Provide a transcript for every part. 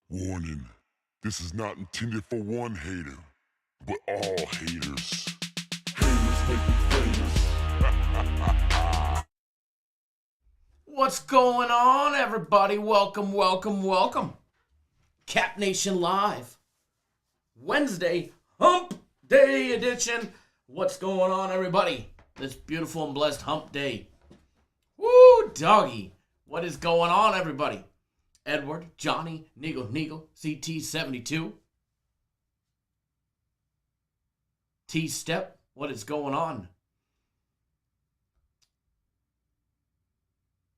Warning, this is not intended for one hater, but all haters. Haters make me famous. What's going on, everybody? Welcome, welcome, welcome. Cap Nation Live. Wednesday, Hump Day edition. What's going on, everybody? This beautiful and blessed Hump Day. Woo, doggy. What is going on, everybody? Edward, Johnny, Neagle, CT72. T-Step, what is going on?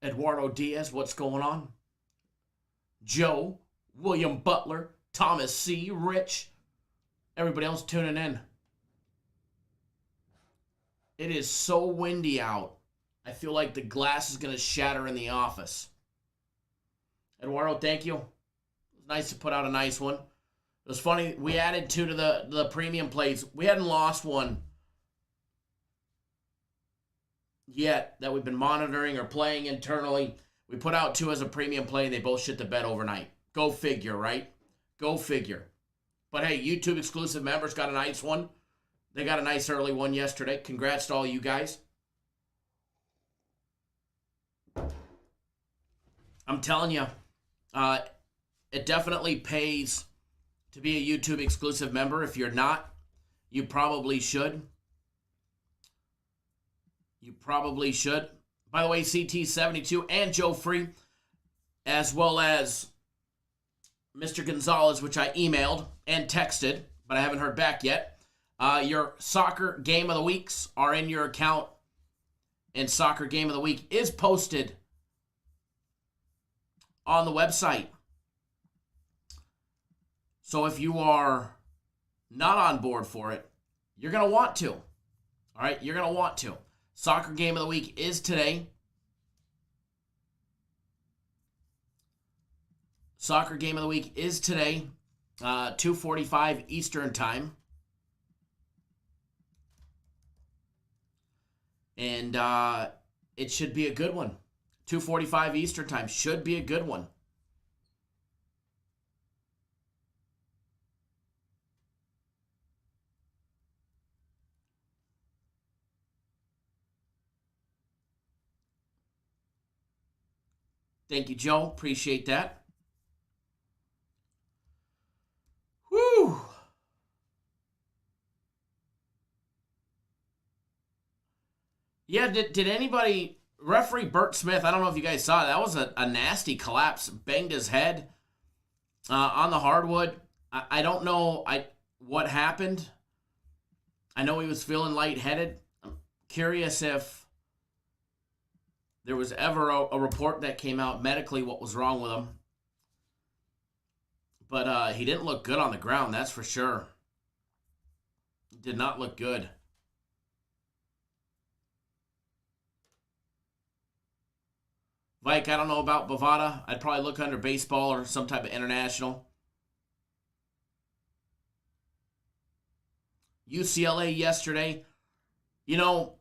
Eduardo Diaz, what's going on? Joe, William Butler, Thomas C., Rich, everybody else tuning in. It is so windy out. I feel like the glass is going to shatter in the office. Eduardo, thank you. It was nice to put out a nice one. It was funny. We added two to the premium plays. We hadn't lost one yet that we've been monitoring or playing internally. We put out two as a premium play, and they both shit the bed overnight. Go figure, right? Go figure. But hey, YouTube exclusive members got a nice one. They got a nice early one yesterday. Congrats to all you guys. I'm telling you, it definitely pays to be a YouTube exclusive member. If you're not, you probably should. You probably should. By the way, CT72 and Joe Free, as well as Mr. Gonzalez, which I emailed and texted, but I haven't heard back yet. Your soccer game of the weeks are in your account, and soccer game of the week is posted on the website. So if you are not on board for it, you're going to want to. All right? You're going to want to. Soccer game of the week is today. Soccer game of the week is today, 2:45 Eastern time. And it should be a good one. 2:45 Eastern time should be a good one. Thank you, Joe. Appreciate that. Whew. Yeah, did anybody, referee Bert Smith, I don't know if you guys saw it, that was a nasty collapse, banged his head on the hardwood. I don't know what happened. I know he was feeling lightheaded. I'm curious if there was ever a report that came out medically what was wrong with him. But he didn't look good on the ground, that's for sure. Did not look good. Vike, I don't know about Bovada. I'd probably look under baseball or some type of international. UCLA yesterday. You know,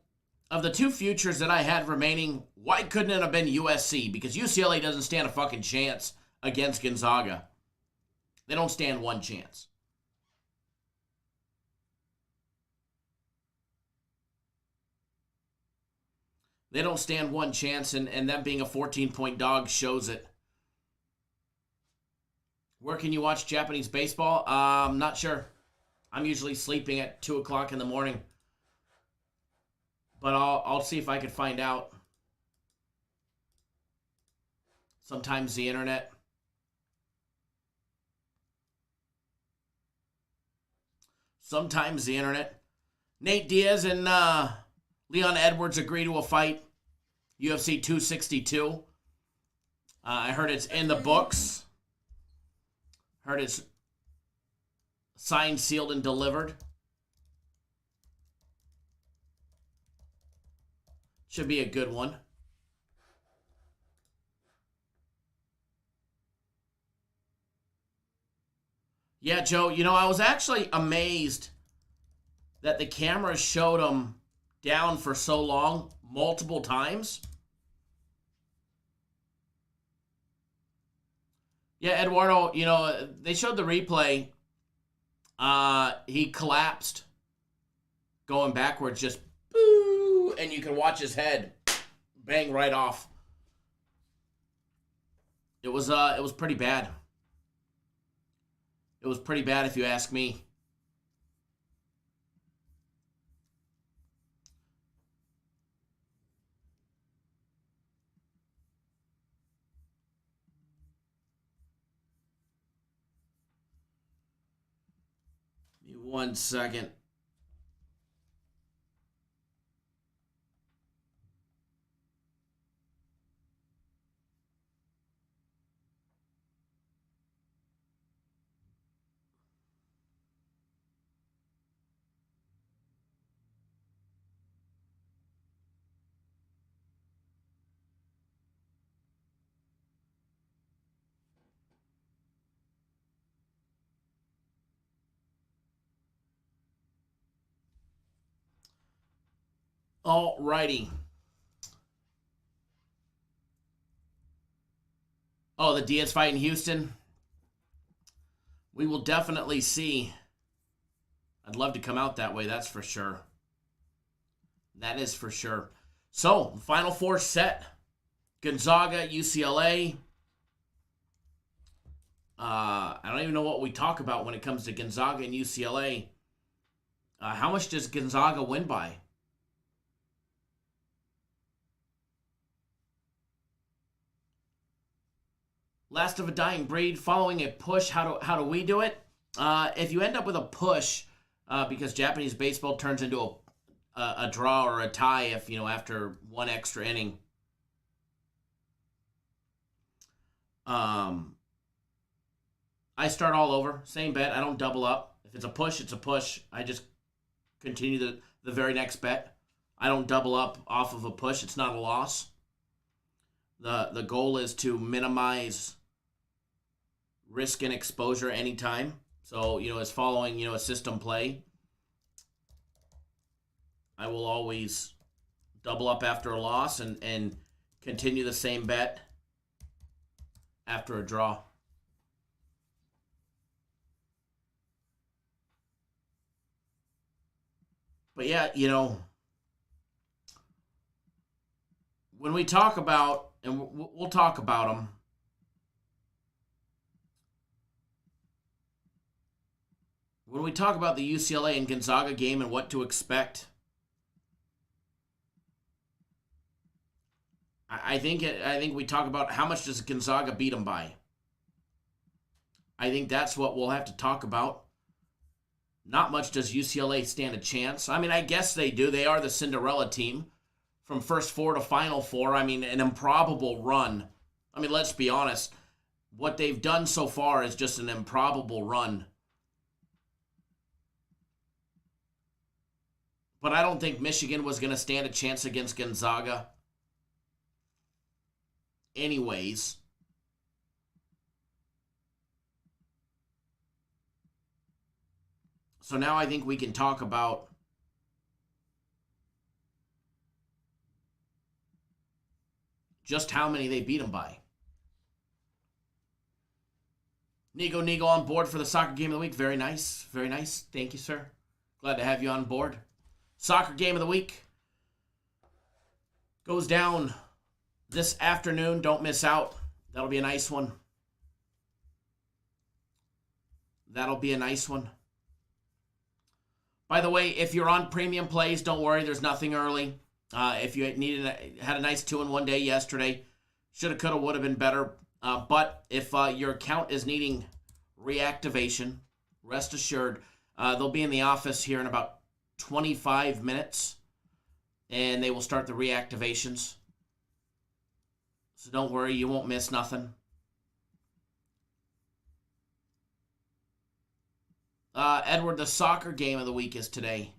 of the two futures that I had remaining, why couldn't it have been USC? Because UCLA doesn't stand a fucking chance against Gonzaga. They don't stand one chance. They don't stand one chance, and them being a 14-point dog shows it. Where can you watch Japanese baseball? I'm not sure. I'm usually sleeping at 2 o'clock in the morning. But I'll see if I can find out. Sometimes the internet. Nate Diaz and Leon Edwards agree to a fight. UFC 262. I heard it's in the books. Heard it's signed, sealed, and delivered. Should be a good one. Yeah, Joe, you know, I was actually amazed that the camera showed him down for so long, multiple times. Yeah, Eduardo, they showed the replay. He collapsed going backwards, just boo, and you can watch his head bang right off. It was pretty bad. It was pretty bad if you ask me. Give me 1 second. Alrighty. Oh, the Diaz fight in Houston. We will definitely see. I'd love to come out that way, that's for sure. That is for sure. So, Final Four set. Gonzaga, UCLA. I don't even know what we talk about when it comes to Gonzaga and UCLA. How much does Gonzaga win by? Last of a dying breed, following a push. How do we do it? If you end up with a push, because Japanese baseball turns into a draw or a tie if after one extra inning. I start all over, same bet. I don't double up. If it's a push, it's a push. I just continue the very next bet. I don't double up off of a push. It's not a loss. The goal is to minimize risk and exposure anytime. So, as following, a system play, I will always double up after a loss and continue the same bet after a draw. But yeah, when we talk about, and we'll talk about them, when we talk about the UCLA and Gonzaga game and what to expect, I think we talk about how much does Gonzaga beat them by. I think that's what we'll have to talk about. Not much does UCLA stand a chance. I mean, I guess they do. They are the Cinderella team. From first four to Final Four, I mean, an improbable run. I mean, let's be honest. What they've done so far is just an improbable run. But I don't think Michigan was going to stand a chance against Gonzaga anyways. So now I think we can talk about just how many they beat them by. Nigo on board for the soccer game of the week. Very nice. Very nice. Thank you, sir. Glad to have you on board. Soccer game of the week goes down this afternoon. Don't miss out. That'll be a nice one. That'll be a nice one. By the way, if you're on premium plays, don't worry. There's nothing early. If you had a nice 2-in-1 day yesterday, shoulda, coulda, woulda been better. But if your account is needing reactivation, rest assured, they'll be in the office here in about 25 minutes, and they will start the reactivations. So don't worry, you won't miss nothing. Edward, the soccer game of the week is today.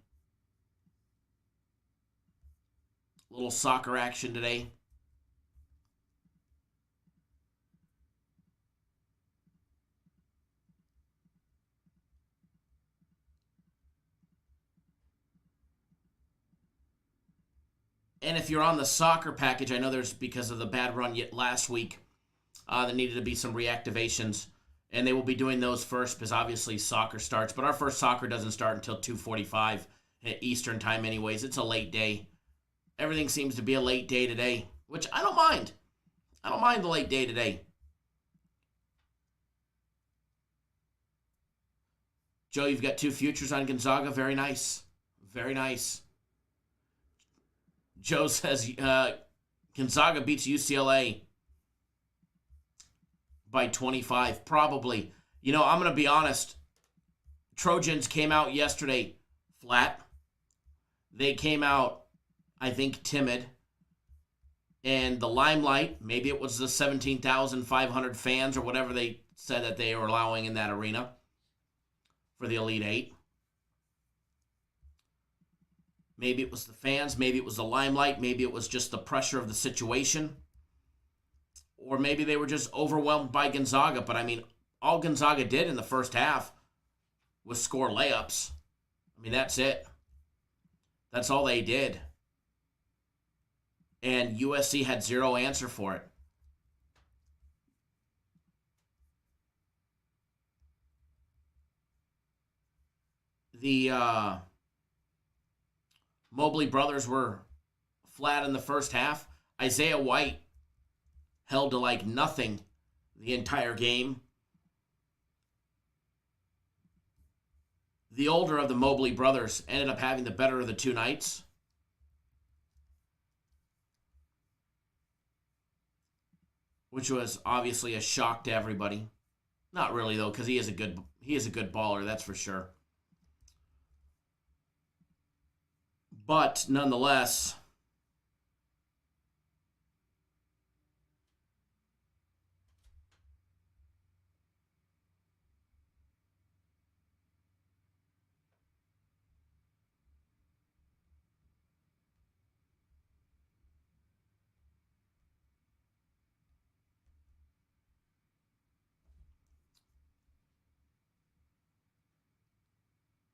Little soccer action today. And if you're on the soccer package, I know there's because of the bad run yet last week, There needed to be some reactivations, and they will be doing those first because obviously soccer starts. But our first soccer doesn't start until 2:45 at Eastern time anyways. It's a late day. Everything seems to be a late day today, which I don't mind. I don't mind the late day today. Joe, you've got 2 futures on Gonzaga. Very nice. Very nice. Joe says Gonzaga beats UCLA by 25. Probably. You know, I'm going to be honest. Trojans came out yesterday flat. They came out, I think, timid. And the limelight, maybe it was the 17,500 fans or whatever they said that they were allowing in that arena for the Elite Eight. Maybe it was the fans, maybe it was the limelight, maybe it was just the pressure of the situation. Or maybe they were just overwhelmed by Gonzaga. But, I mean, all Gonzaga did in the first half was score layups. I mean, that's it. That's all they did. And USC had zero answer for it. The Mobley brothers were flat in the first half. Isaiah White held to like nothing the entire game. The older of the Mobley brothers ended up having the better of the 2 nights. Which was obviously a shock to everybody. Not really though, because he is a good baller, that's for sure. But nonetheless,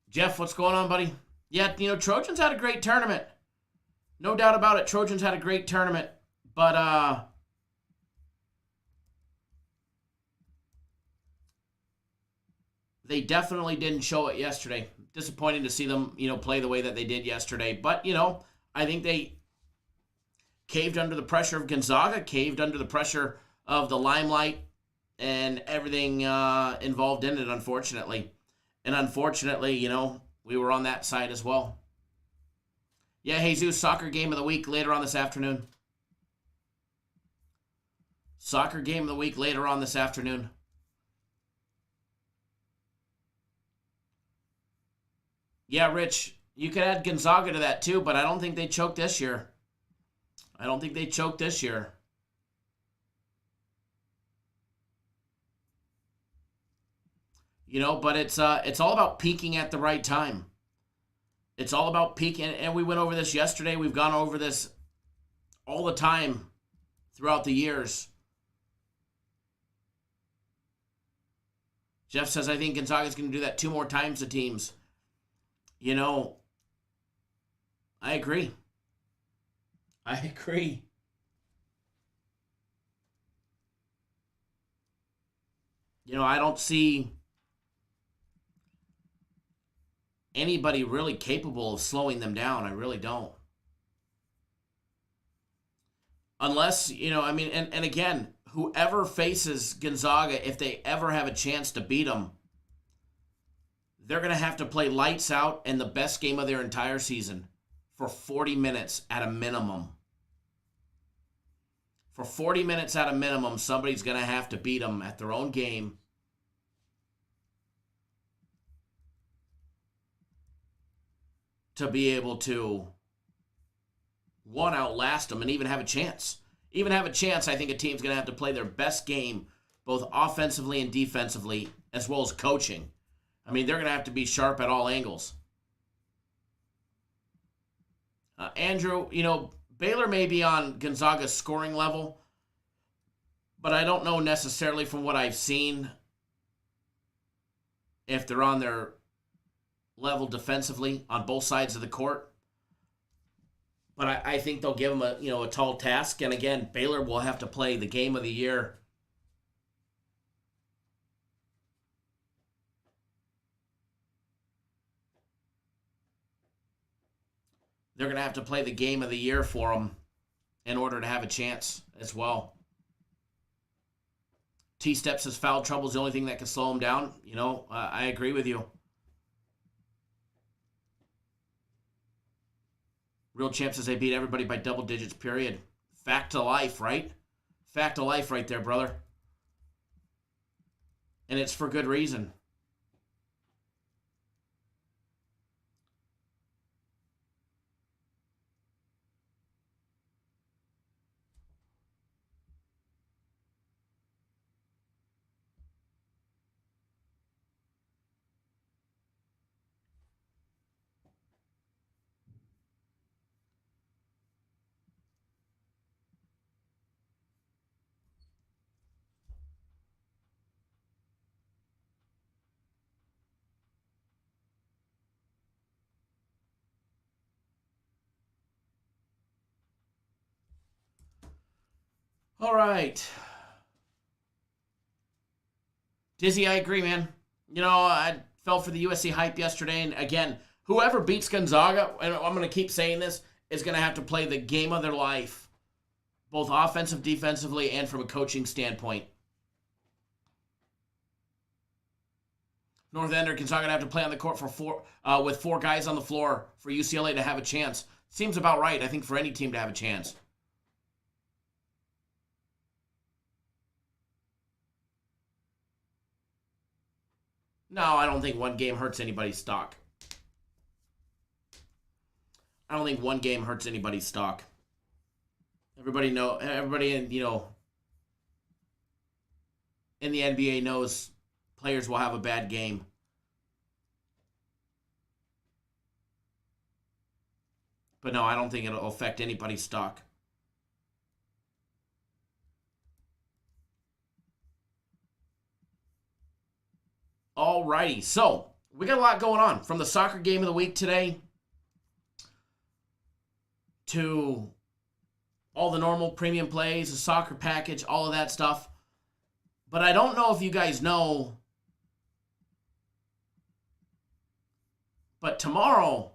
Jeff, what's going on, buddy? Yeah, you know, Trojans had a great tournament. No doubt about it. Trojans had a great tournament. But, they definitely didn't show it yesterday. Disappointing to see them, you know, play the way that they did yesterday. But, you know, I think they caved under the pressure of Gonzaga, caved under the pressure of the limelight and everything involved in it, unfortunately. And unfortunately, you know, we were on that side as well. Yeah, Jesus, soccer game of the week later on this afternoon. Soccer game of the week later on this afternoon. Yeah, Rich, you could add Gonzaga to that too, but I don't think they choked this year. You know, but it's all about peaking at the right time. It's all about peaking, and we went over this yesterday. We've gone over this all the time throughout the years. Jeff says, I think Gonzaga's going to do that 2 more times to teams. You know, I agree. You know, I don't see anybody really capable of slowing them down. I really don't. Unless, you know, I mean, and again, whoever faces Gonzaga, if they ever have a chance to beat them, they're going to have to play lights out and the best game of their entire season for 40 minutes at a minimum. For 40 minutes at a minimum, somebody's going to have to beat them at their own game. To be able to, one, outlast them and even have a chance. I think a team's going to have to play their best game, both offensively and defensively, as well as coaching. I mean, they're going to have to be sharp at all angles. Andrew, you know, Baylor may be on Gonzaga's scoring level, but I don't know necessarily from what I've seen if they're on their level defensively on both sides of the court. But I think they'll give them a tall task. And again, Baylor will have to play the game of the year they're going to have to play the game of the year for them in order to have a chance as well. T-Steps says foul trouble is the only thing that can slow him down. I agree with you. Real Champ says they beat everybody by double digits, period. Fact to life, right? Fact to life right there, brother. And it's for good reason. All right. Dizzy, I agree, man. I fell for the USC hype yesterday. And again, whoever beats Gonzaga, and I'm going to keep saying this, is going to have to play the game of their life, both offensive, defensively, and from a coaching standpoint. North Ender, Gonzaga going to have to play on the court with 4 guys on the floor for UCLA to have a chance. Seems about right, I think, for any team to have a chance. No, I don't think one game hurts anybody's stock. I don't think one game hurts anybody's stock. Everybody in the NBA knows players will have a bad game. But no, I don't think it'll affect anybody's stock. Alrighty, so we got a lot going on from the soccer game of the week today to all the normal premium plays, the soccer package, all of that stuff. But I don't know if you guys know, but tomorrow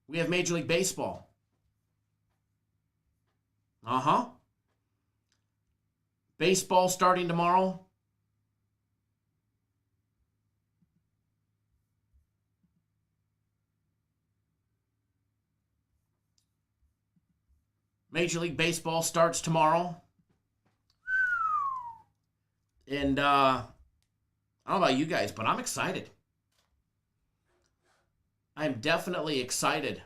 we have Major League Baseball. Baseball starting tomorrow. Major League Baseball starts tomorrow. And I don't know about you guys, but I'm excited. I'm definitely excited.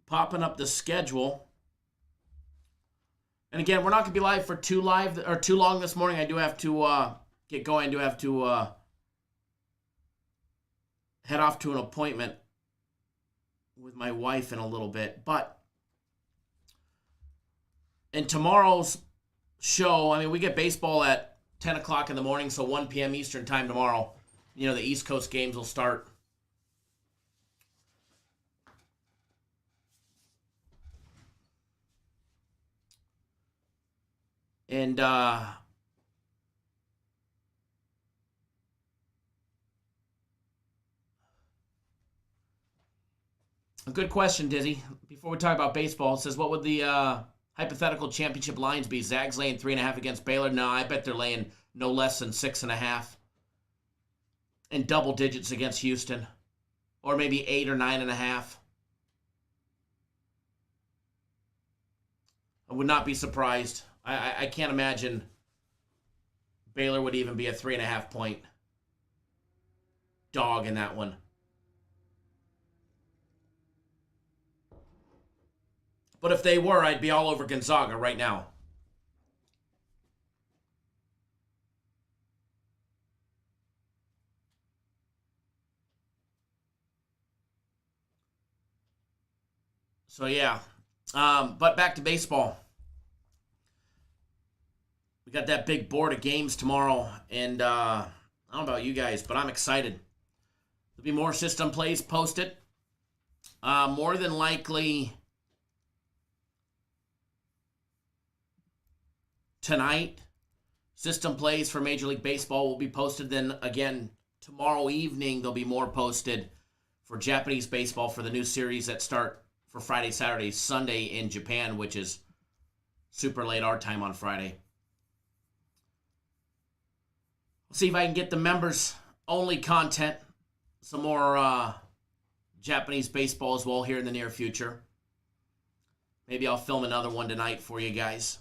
Popping up the schedule. And again, we're not going to be live for too long this morning. I do have to get going. I do have to head off to an appointment with my wife in a little bit. But in tomorrow's show, we get baseball at 10 o'clock in the morning, so 1 p.m. Eastern time tomorrow. The East Coast games will start. And a good question, Dizzy. Before we talk about baseball, it says, what would the hypothetical championship lines be? Zags laying 3.5 against Baylor? No, I bet they're laying no less than 6.5. And double digits against Houston. Or maybe 8 or 9.5. I would not be surprised. I can't imagine Baylor would even be a 3.5 point dog in that one. But if they were, I'd be all over Gonzaga right now. So yeah, but back to baseball. We got that big board of games tomorrow, and I don't know about you guys, but I'm excited. There'll be more system plays posted. More than likely tonight, System plays for Major League Baseball will be posted. Then again, tomorrow evening, there'll be more posted for Japanese baseball for the new series that start for Friday, Saturday, Sunday in Japan, which is super late our time on Friday. We'll see if I can get the members-only content, some more Japanese baseball as well here in the near future. Maybe I'll film another one tonight for you guys.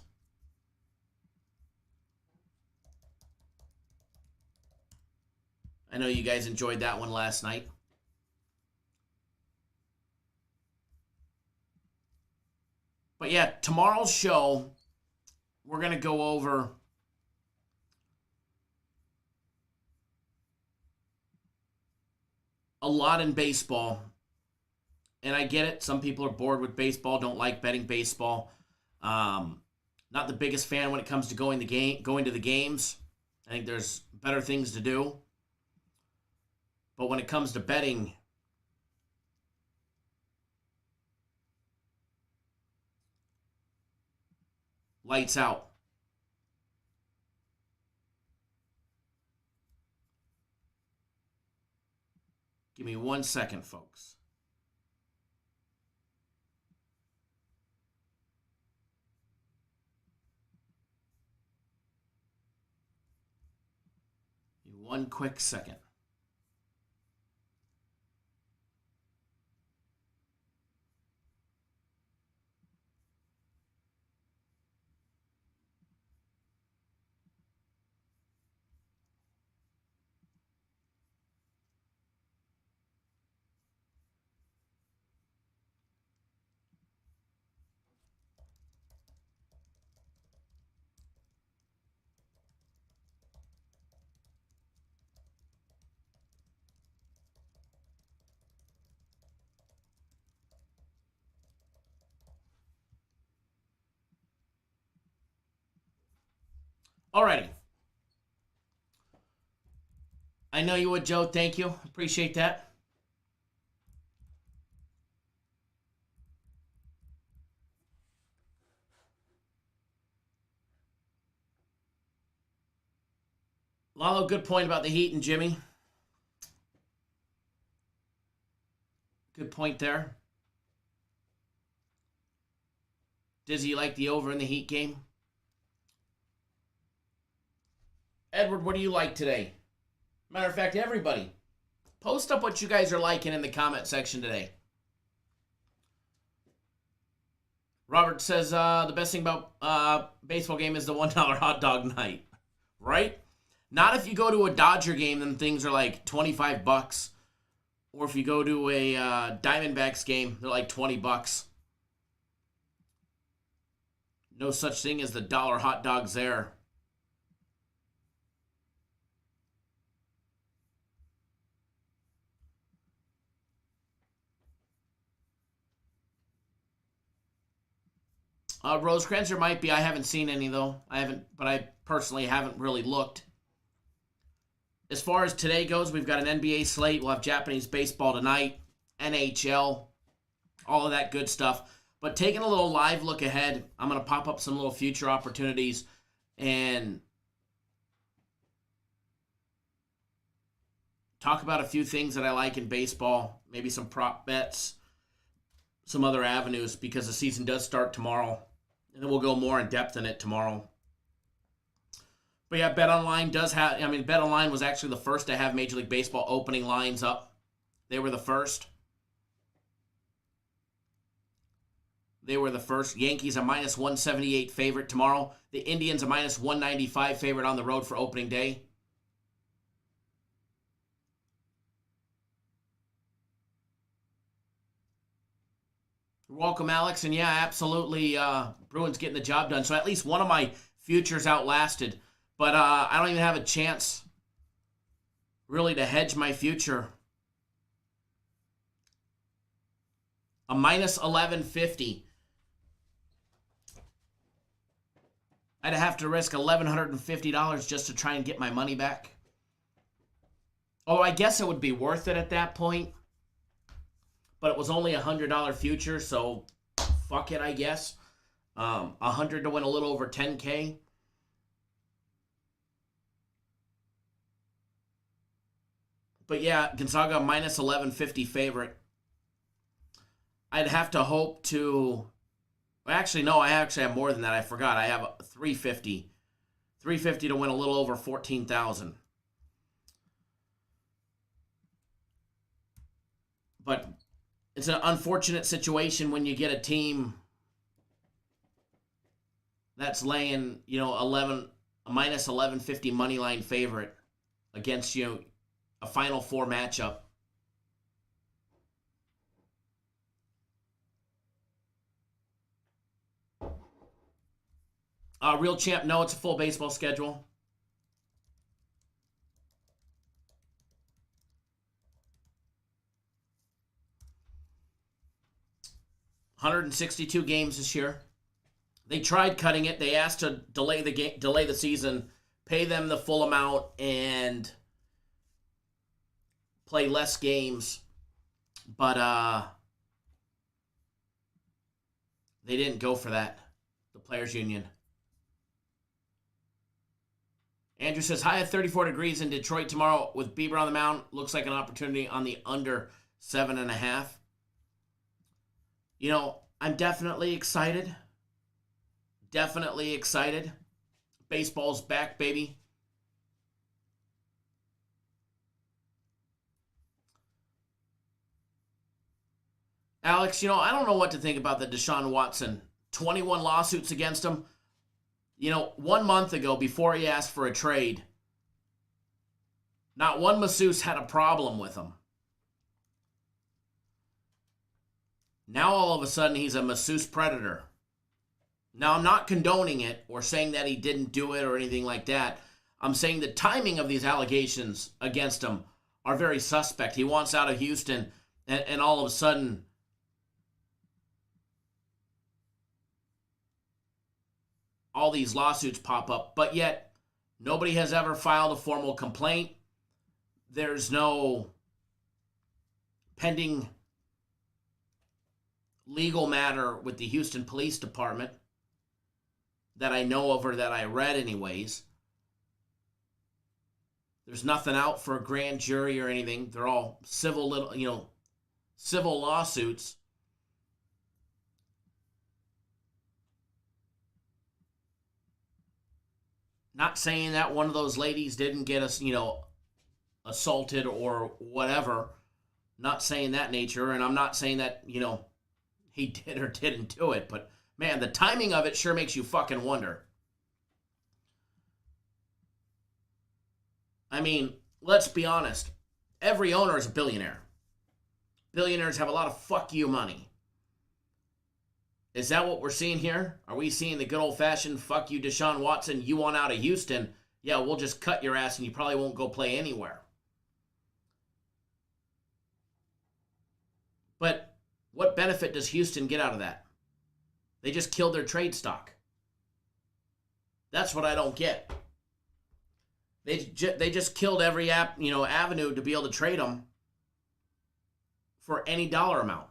I know you guys enjoyed that one last night. But yeah, tomorrow's show, we're going to go over a lot in baseball. And I get it. Some people are bored with baseball, don't like betting baseball. Not the biggest fan when it comes to going to the games. I think there's better things to do. But when it comes to betting, lights out. Give me 1 second, folks. One quick second. Alrighty. I know you would, Joe. Thank you. Appreciate that. Lalo, good point about the Heat and Jimmy. Good point there. Dizzy, you like the over in the Heat game? Edward, what do you like today? Matter of fact, everybody, post up what you guys are liking in the comment section today. Robert says the best thing about baseball game is the $1 hot dog night. Right? Not if you go to a Dodger game, then things are like $25. Or if you go to a Diamondbacks game, they're like $20. No such thing as the dollar hot dogs there. Rosecrans, there might be. I haven't seen any, though. But I personally haven't really looked. As far as today goes, we've got an NBA slate. We'll have Japanese baseball tonight, NHL, all of that good stuff. But taking a little live look ahead, I'm going to pop up some little future opportunities and talk about a few things that I like in baseball, maybe some prop bets, some other avenues, because the season does start tomorrow. And then we'll go more in depth in it tomorrow. But yeah, BetOnline BetOnline was actually the first to have Major League Baseball opening lines up. They were the first. Yankees are minus 178 favorite tomorrow. The Indians are minus 195 favorite on the road for opening day. You're welcome, Alex. And yeah, absolutely, Bruins getting the job done. So at least one of my futures outlasted. But I don't even have a chance really to hedge my future. A minus 1150. I'd have to risk $1,150 just to try and get my money back. Oh, I guess it would be worth it at that point. But it was only a $100 future, so fuck it, I guess. 100 to win a little over 10K. But yeah, Gonzaga minus 1150 favorite. I'd have to hope to. Actually, no, I actually have more than that. I forgot. I have 350. 350 to win a little over 14,000. But it's an unfortunate situation when you get a team that's laying, a minus 1150 money line favorite against a Final Four matchup. Real Champ, no, it's a full baseball schedule. $162 games this year. They tried cutting it. They asked to delay the season, pay them the full amount, and play less games. But they didn't go for that. The Players Union. Andrew says, high at 34 degrees in Detroit tomorrow with Bieber on the mound. Looks like an opportunity on the under 7.5. I'm definitely excited. Definitely excited. Baseball's back, baby. Alex, I don't know what to think about the Deshaun Watson. 21 lawsuits against him. 1 month ago, before he asked for a trade, not one masseuse had a problem with him. Now, all of a sudden, he's a masseuse predator. Now, I'm not condoning it or saying that he didn't do it or anything like that. I'm saying the timing of these allegations against him are very suspect. He wants out of Houston, and all of a sudden, all these lawsuits pop up. But yet, nobody has ever filed a formal complaint. There's no pending legal matter with the Houston Police Department that I know of or that I read anyways. There's nothing out for a grand jury or anything. They're all civil lawsuits. Not saying that one of those ladies didn't get us, assaulted or whatever. Not saying that nature, and I'm not saying that, he did or didn't do it, but man, the timing of it sure makes you fucking wonder. I mean, let's be honest. Every owner is a billionaire. Billionaires have a lot of fuck you money. Is that what we're seeing here? Are we seeing the good old-fashioned fuck you, Deshaun Watson, you want out of Houston? Yeah, we'll just cut your ass and you probably won't go play anywhere. But what benefit does Houston get out of that? They just killed their trade stock. That's what I don't get. They just killed every avenue to be able to trade them for any dollar amount.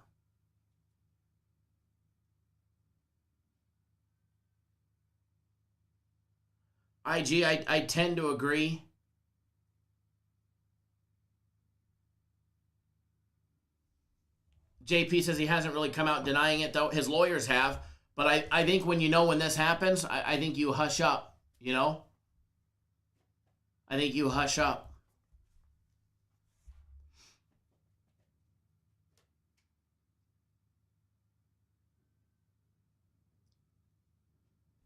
IG, I tend to agree. JP says he hasn't really come out denying it, though. His lawyers have. But I think when this happens, I think you hush up, I think you hush up.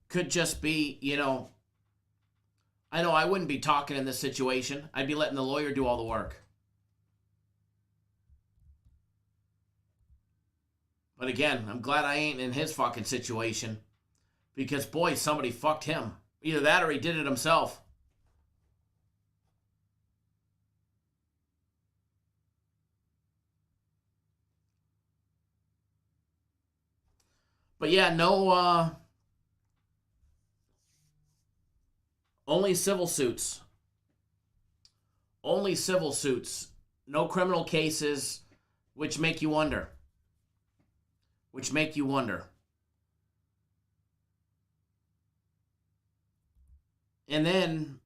Could just be, I know I wouldn't be talking in this situation. I'd be letting the lawyer do all the work. But again, I'm glad I ain't in his fucking situation. Because, boy, somebody fucked him. Either that or he did it himself. But yeah, no, only civil suits. Only civil suits. No criminal cases, which make you wonder. And then,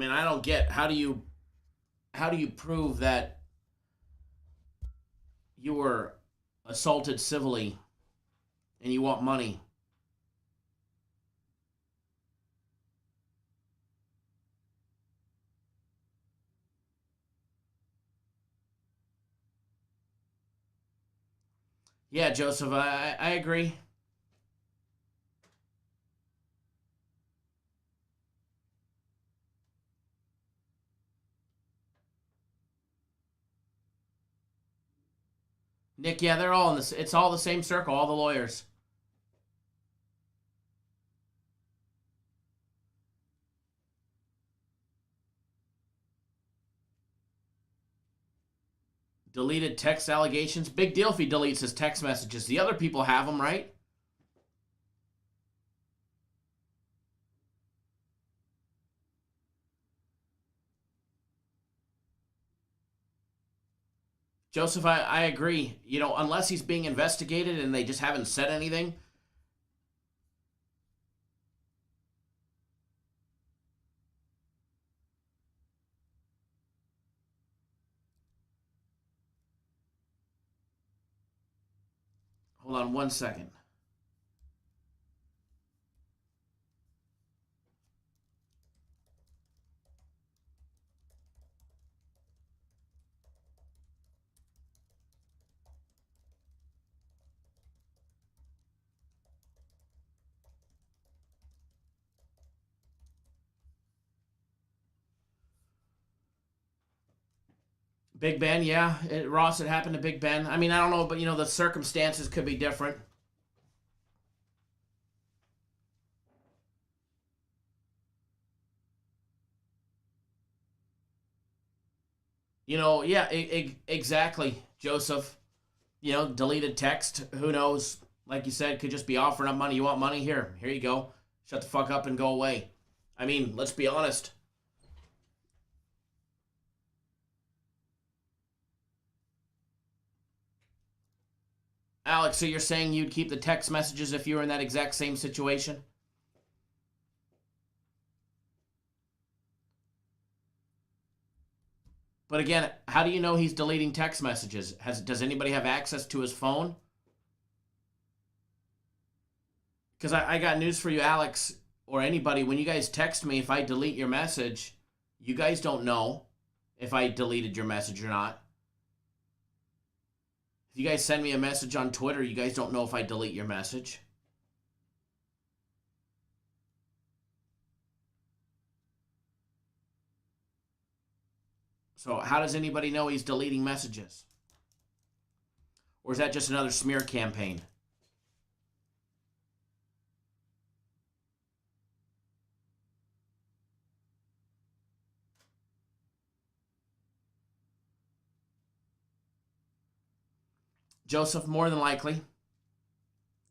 mean, I don't get how do you prove that you were assaulted civilly and you want money? Yeah, Joseph, I agree. Nick, yeah, they're all in this. It's all the same circle, all the lawyers. Deleted text allegations. Big deal if he deletes his text messages. The other people have them, right? Joseph, I agree. You know, unless he's being investigated and they just haven't said anything. Hold on one second. Big Ben, yeah. Ross, it happened to Big Ben. I mean, I don't know, but, the circumstances could be different. Yeah, exactly, Joseph. Deleted text. Who knows? Like you said, could just be offering up money. You want money? Here you go. Shut the fuck up and go away. I mean, let's be honest. Alex, so you're saying you'd keep the text messages if you were in that exact same situation? But again, how do you know he's deleting text messages? Does anybody have access to his phone? Because I got news for you, Alex, or anybody. When you guys text me, if I delete your message, you guys don't know if I deleted your message or not. If you guys send me a message on Twitter, you guys don't know if I delete your message. So how does anybody know he's deleting messages? Or is that just another smear campaign? Joseph, more than likely.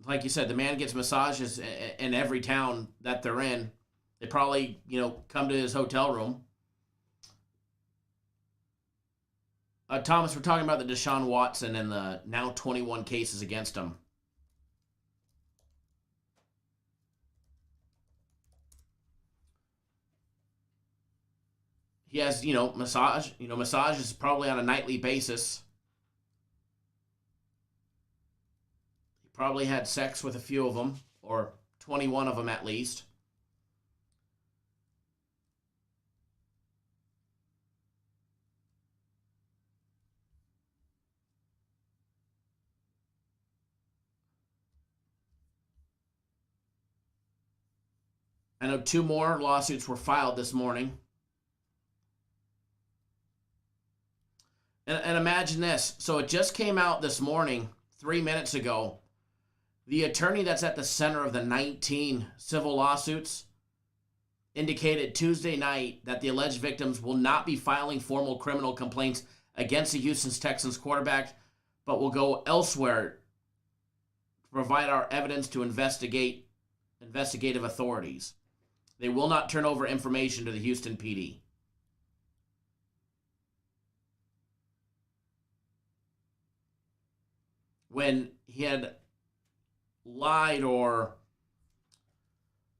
Like you said, the man gets massages in every town that they're in. They probably, come to his hotel room. Thomas, we're talking about the Deshaun Watson and the now 21 cases against him. He has, massage. Massage is probably on a nightly basis. He probably had sex with a few of them, or 21 of them at least. I know 2 more lawsuits were filed this morning. And imagine this. So it just came out this morning, 3 minutes ago. The attorney that's at the center of the 19 civil lawsuits indicated Tuesday night that the alleged victims will not be filing formal criminal complaints against the Houston Texans quarterback, but will go elsewhere to provide our evidence to investigative authorities. They will not turn over information to the Houston PD. When he had lied or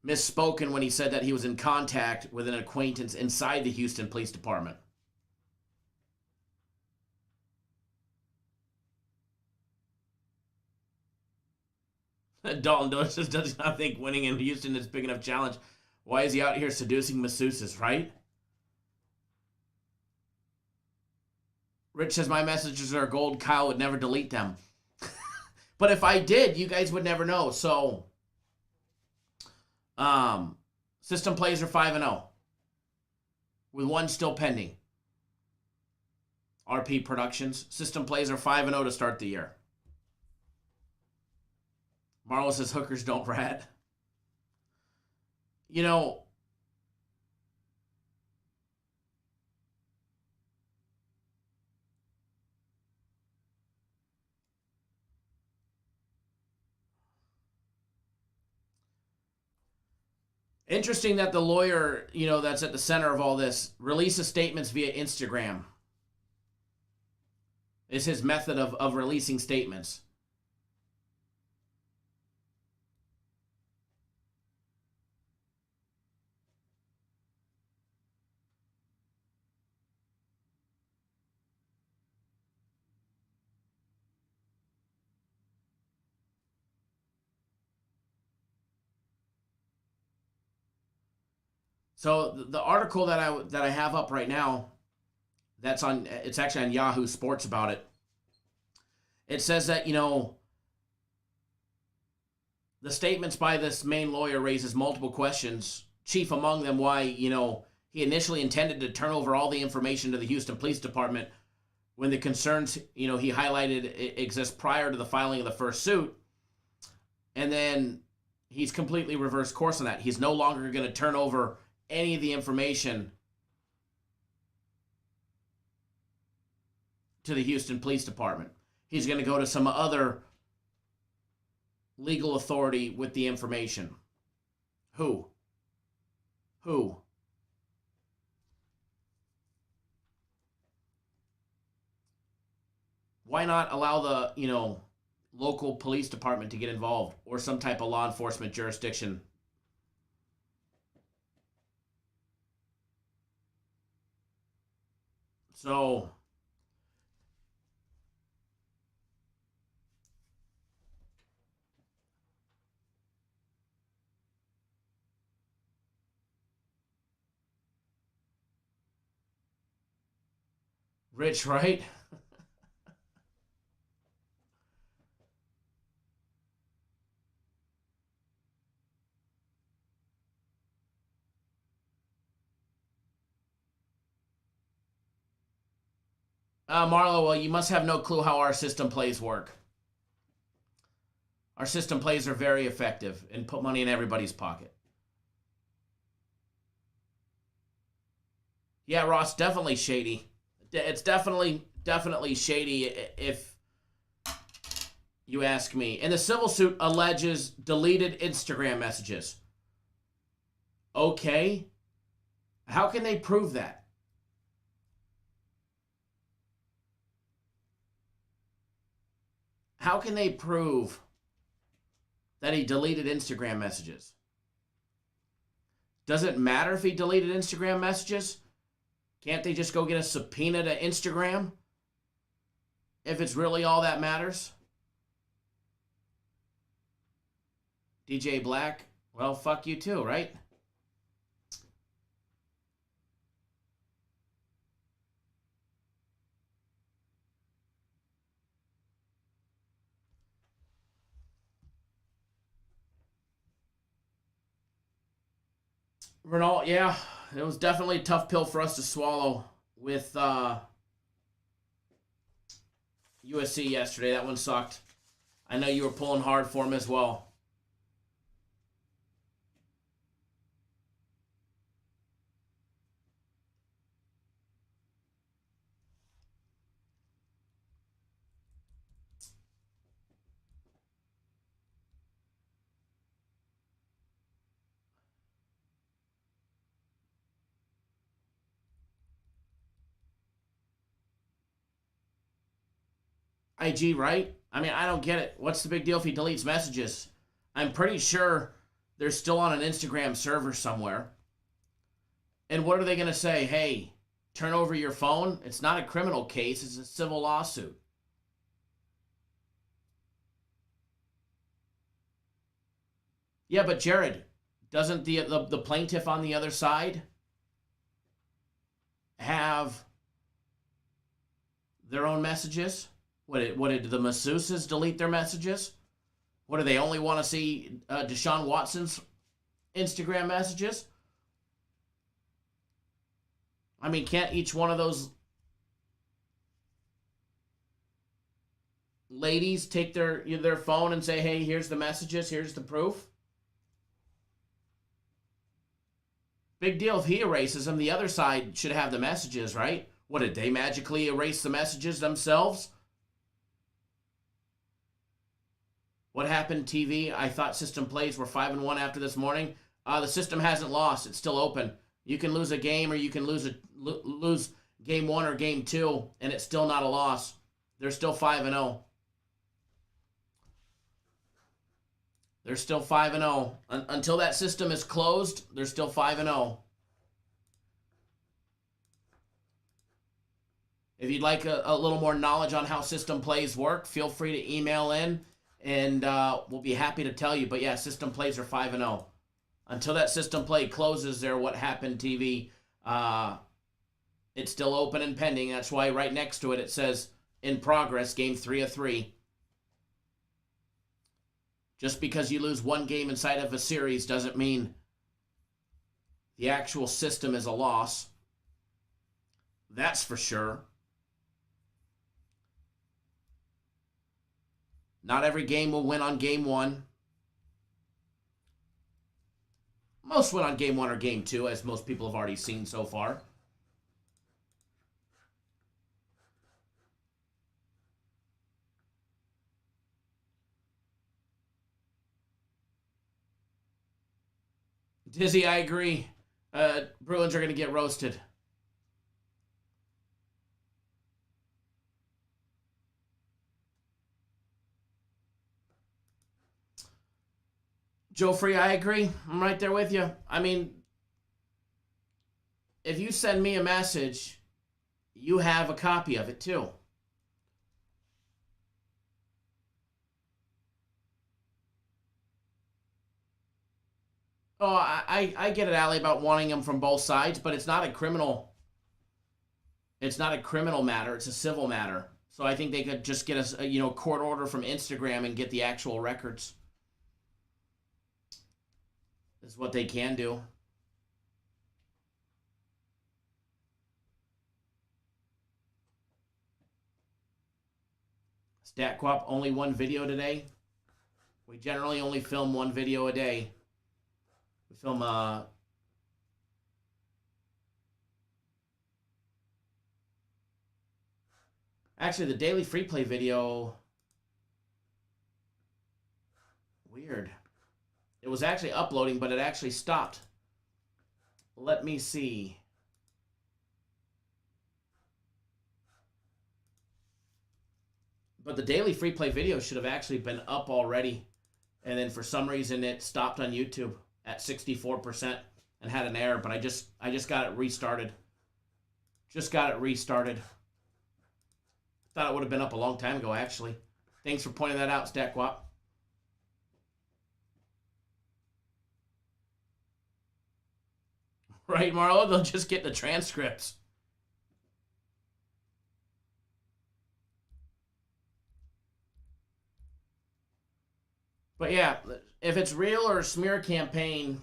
misspoken when he said that he was in contact with an acquaintance inside the Houston Police Department. Dalton does not think winning in Houston is a big enough challenge. Why is he out here seducing masseuses, right? Rich says, my messages are gold. Kyle would never delete them. But if I did, you guys would never know. So, system plays are 5-0. With one still pending. RP Productions. System plays are 5-0 to start the year. Marlo says hookers don't rat. You know, interesting that the lawyer, that's at the center of all this, releases statements via Instagram. Is his method of releasing statements. So the article that I have up right now, it's actually on Yahoo Sports about it. It says that, the statements by this main lawyer raises multiple questions, chief among them why, he initially intended to turn over all the information to the Houston Police Department when the concerns, he highlighted exist prior to the filing of the first suit. And then he's completely reversed course on that. He's no longer going to turn over any of the information to the Houston Police Department. He's going to go to some other legal authority with the information. Who? Why not allow the, local police department to get involved or some type of law enforcement jurisdiction? So, Rich, right? Marlo, well, you must have no clue how our system plays work. Our system plays are very effective and put money in everybody's pocket. Yeah, Ross, definitely shady. It's definitely shady if you ask me. And the civil suit alleges deleted Instagram messages. Okay. How can they prove that? How can they prove that he deleted Instagram messages? Does it matter if he deleted Instagram messages? Can't they just go get a subpoena to Instagram? If it's really all that matters? DJ Black, well, fuck you too, right? Renault, yeah, it was definitely a tough pill for us to swallow with USC yesterday. That one sucked. I know you were pulling hard for him as well. IG, right? I mean, I don't get it. What's the big deal if he deletes messages? I'm pretty sure They're still on an Instagram server somewhere. And what are they going to say? Hey, turn over your phone? It's not a criminal case. It's a civil lawsuit. Yeah, but Jared, doesn't the plaintiff on the other side have their own messages? What did the masseuses delete their messages? What do they only want to see Deshaun Watson's Instagram messages? I mean, can't each one of those ladies take their phone and say, hey, here's the messages, here's the proof? Big deal if he erases them. The other side should have the messages, right? What, did they magically erase the messages themselves? What happened, TV? I thought system plays were 5-1 after this morning. The system hasn't lost. It's still open. You can lose a game, or you can lose game 1 or game 2, and it's still not a loss. They're still 5-0. They're still 5-0. Until that system is closed, they're still 5-0. If you'd like a little more knowledge on how system plays work, feel free to email in, and we'll be happy to tell you. But yeah, system plays are 5-0. Until that system play closes there, What Happened TV, it's still open and pending. That's why right next to it says, in progress, game 3 of 3. Just because you lose one game inside of a series doesn't mean the actual system is a loss. That's for sure. Not every game will win on game 1. Most win on game 1 or game 2, as most people have already seen so far. Dizzy, I agree. Bruins are going to get roasted. Joe Free, I agree. I'm right there with you. I mean, if you send me a message, you have a copy of it too. Oh, I get it, Allie, about wanting them from both sides, but it's not a criminal. It's not a criminal matter. It's a civil matter. So I think they could just get us, a court order from Instagram and get the actual records. Is what they can do. StatQuap, only one video today. We generally only film one video a day. We film actually the daily free play video. Weird. It was actually uploading, but it actually stopped. Let me see. But the daily free play video should have actually been up already. And then for some reason it stopped on YouTube at 64% and had an error, but I just got it restarted. Just got it restarted. Thought it would have been up a long time ago, actually. Thanks for pointing that out, StatQuap. Right, Marlo? They'll just get the transcripts. But yeah, if it's real or a smear campaign,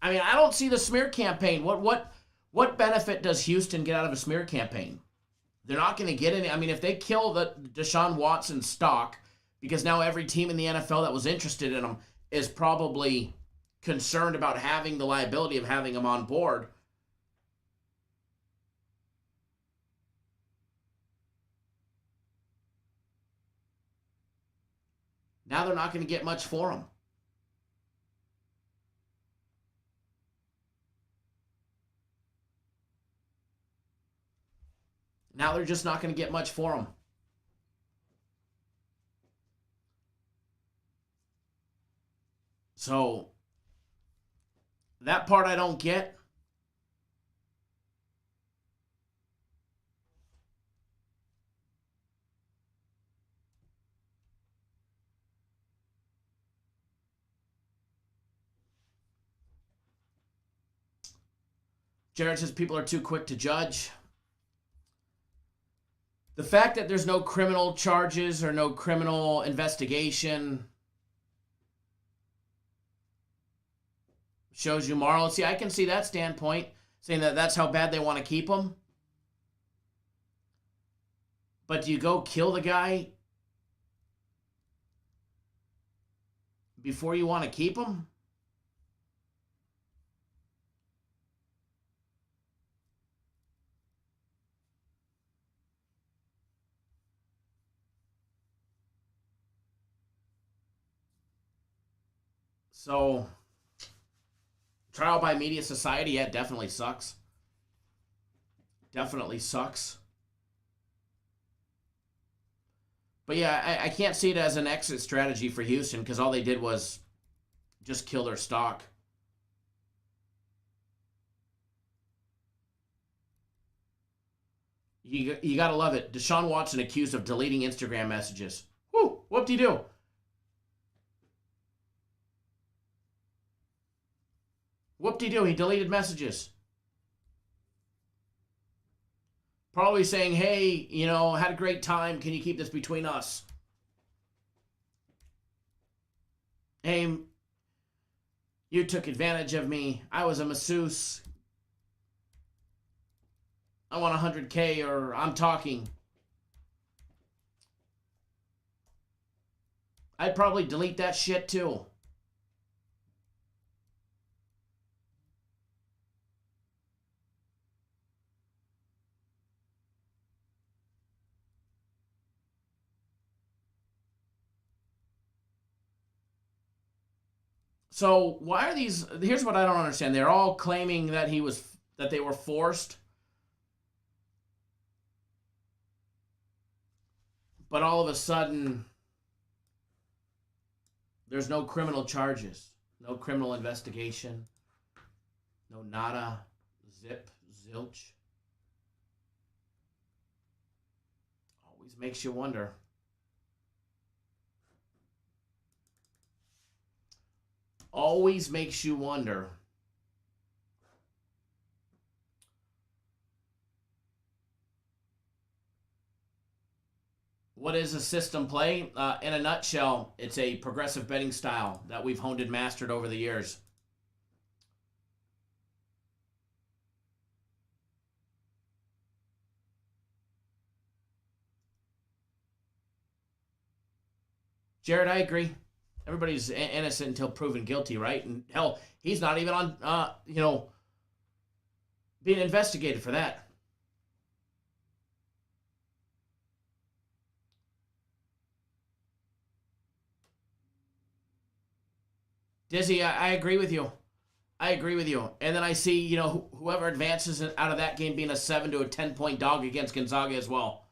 I mean, I don't see the smear campaign. What benefit does Houston get out of a smear campaign? They're not going to get any. I mean, if they kill the Deshaun Watson stock, because now every team in the NFL that was interested in him is probably concerned about having the liability of having him on board. Now they're not going to get much for him. Now they're just not going to get much for him. So That part I don't get. Jared says people are too quick to judge. The fact that there's no criminal charges or no criminal investigation shows you moral. See, I can see that standpoint, saying that that's how bad they want to keep him. But do you go kill the guy before you want to keep him? So, trial by media society, yeah, definitely sucks. Definitely sucks. But yeah, I can't see it as an exit strategy for Houston because all they did was just kill their stock. You got to love it. Deshaun Watson accused of deleting Instagram messages. Whoo, whoop-de-doo. Whoop-de-doo, he deleted messages. Probably saying, hey, had a great time. Can you keep this between us? Hey, you took advantage of me. I was a masseuse. I want 100K or I'm talking. I'd probably delete that shit too. So why are these? Here's what I don't understand. They're all claiming that they were forced, but all of a sudden, there's no criminal charges, no criminal investigation, no nada, zip, zilch. Always makes you wonder. Always makes you wonder. What is a system play? In a nutshell, it's a progressive betting style that we've honed and mastered over the years. Jared, I agree. Everybody's innocent until proven guilty, right? And hell, he's not even on, being investigated for that. Dizzy, I agree with you. I agree with you. And then I see, whoever advances out of that game being a 7 to a 10-point dog against Gonzaga as well.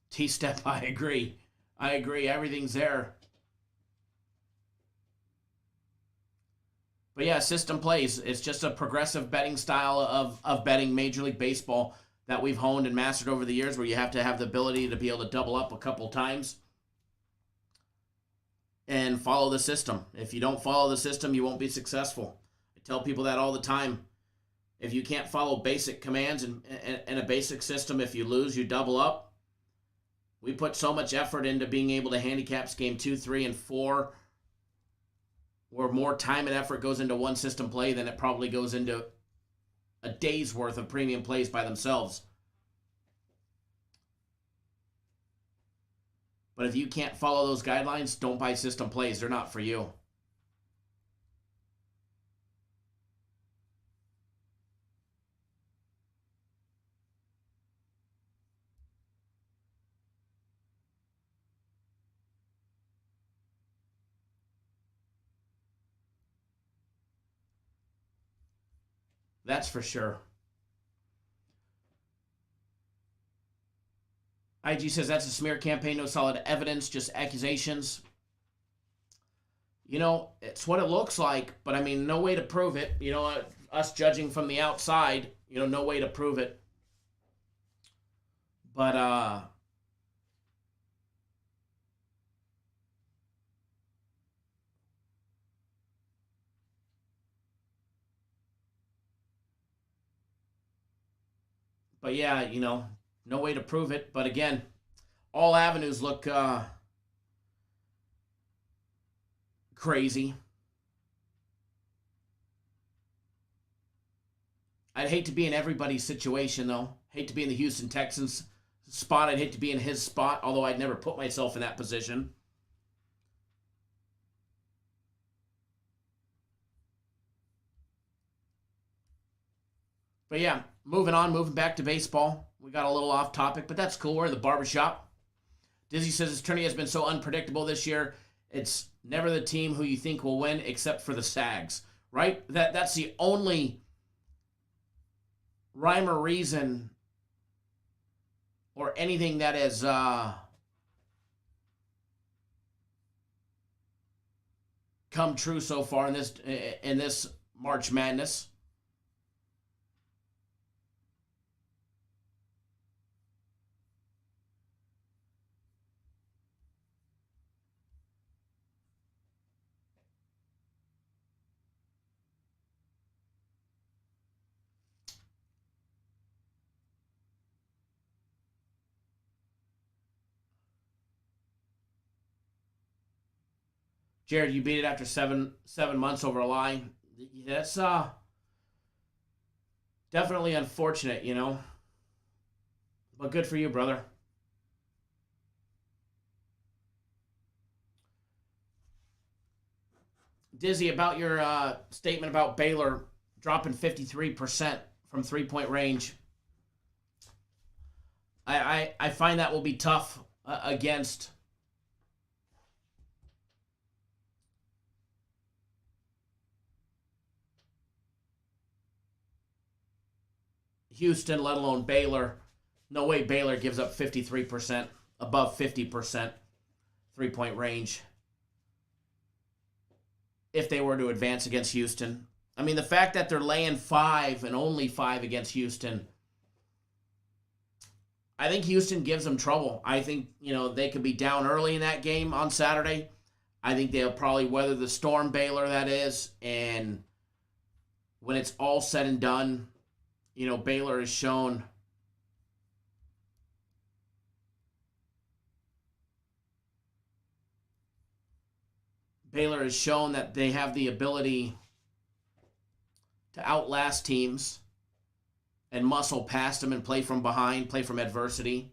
T-step, I agree. I agree. Everything's there. But yeah, system plays. It's just a progressive betting style of betting Major League Baseball that we've honed and mastered over the years, where you have to have the ability to be able to double up a couple times and follow the system. If you don't follow the system, you won't be successful. I tell people that all the time. If you can't follow basic commands and a basic system, if you lose, you double up. We put so much effort into being able to handicap game 2, 3, and 4, where more time and effort goes into one system play than it probably goes into a day's worth of premium plays by themselves. But if you can't follow those guidelines, don't buy system plays. They're not for you. That's for sure. IG says that's a smear campaign, no solid evidence, just accusations. It's what it looks like, but I mean, no way to prove it. Us judging from the outside, no way to prove it. But yeah, no way to prove it. But again, all avenues look crazy. I'd hate to be in everybody's situation, though. Hate to be in the Houston Texans spot. I'd hate to be in his spot, although I'd never put myself in that position. But yeah, moving back to baseball. We got a little off topic, but that's cool. We're in the barbershop. Dizzy says his tourney has been so unpredictable this year. It's never the team who you think will win, except for the Sags, right? That's the only rhyme or reason or anything that is come true so far in this March Madness. Jared, you beat it after seven months over a line. That's definitely unfortunate, But good for you, brother. Dizzy, about your statement about Baylor dropping 53% from 3-point range. I find that will be tough against Houston, let alone Baylor. No way Baylor gives up 53%, above 50% 3-point range if they were to advance against Houston. I mean, the fact that they're laying 5 and only 5 against Houston, I think Houston gives them trouble. I think, they could be down early in that game on Saturday. I think they'll probably weather the storm, Baylor, that is. And when it's all said and done, Baylor has shown that they have the ability to outlast teams and muscle past them and play from behind, play from adversity.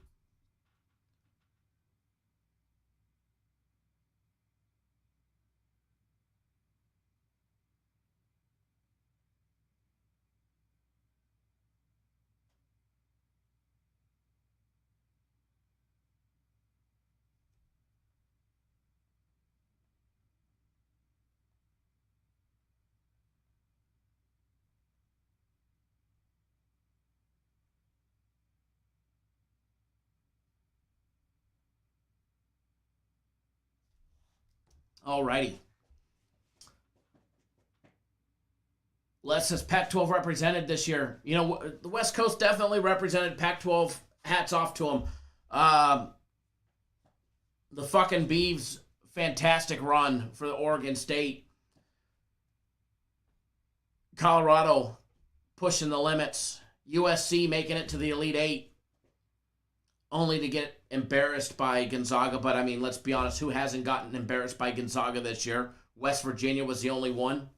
Alrighty. Les says Pac-12 represented this year. The West Coast definitely represented Pac-12. Hats off to them. The fucking Beavs, fantastic run for the Oregon State. Colorado pushing the limits. USC making it to the Elite Eight, only to get embarrassed by Gonzaga. But I mean, let's be honest, who hasn't gotten embarrassed by Gonzaga this year? West Virginia was the only one.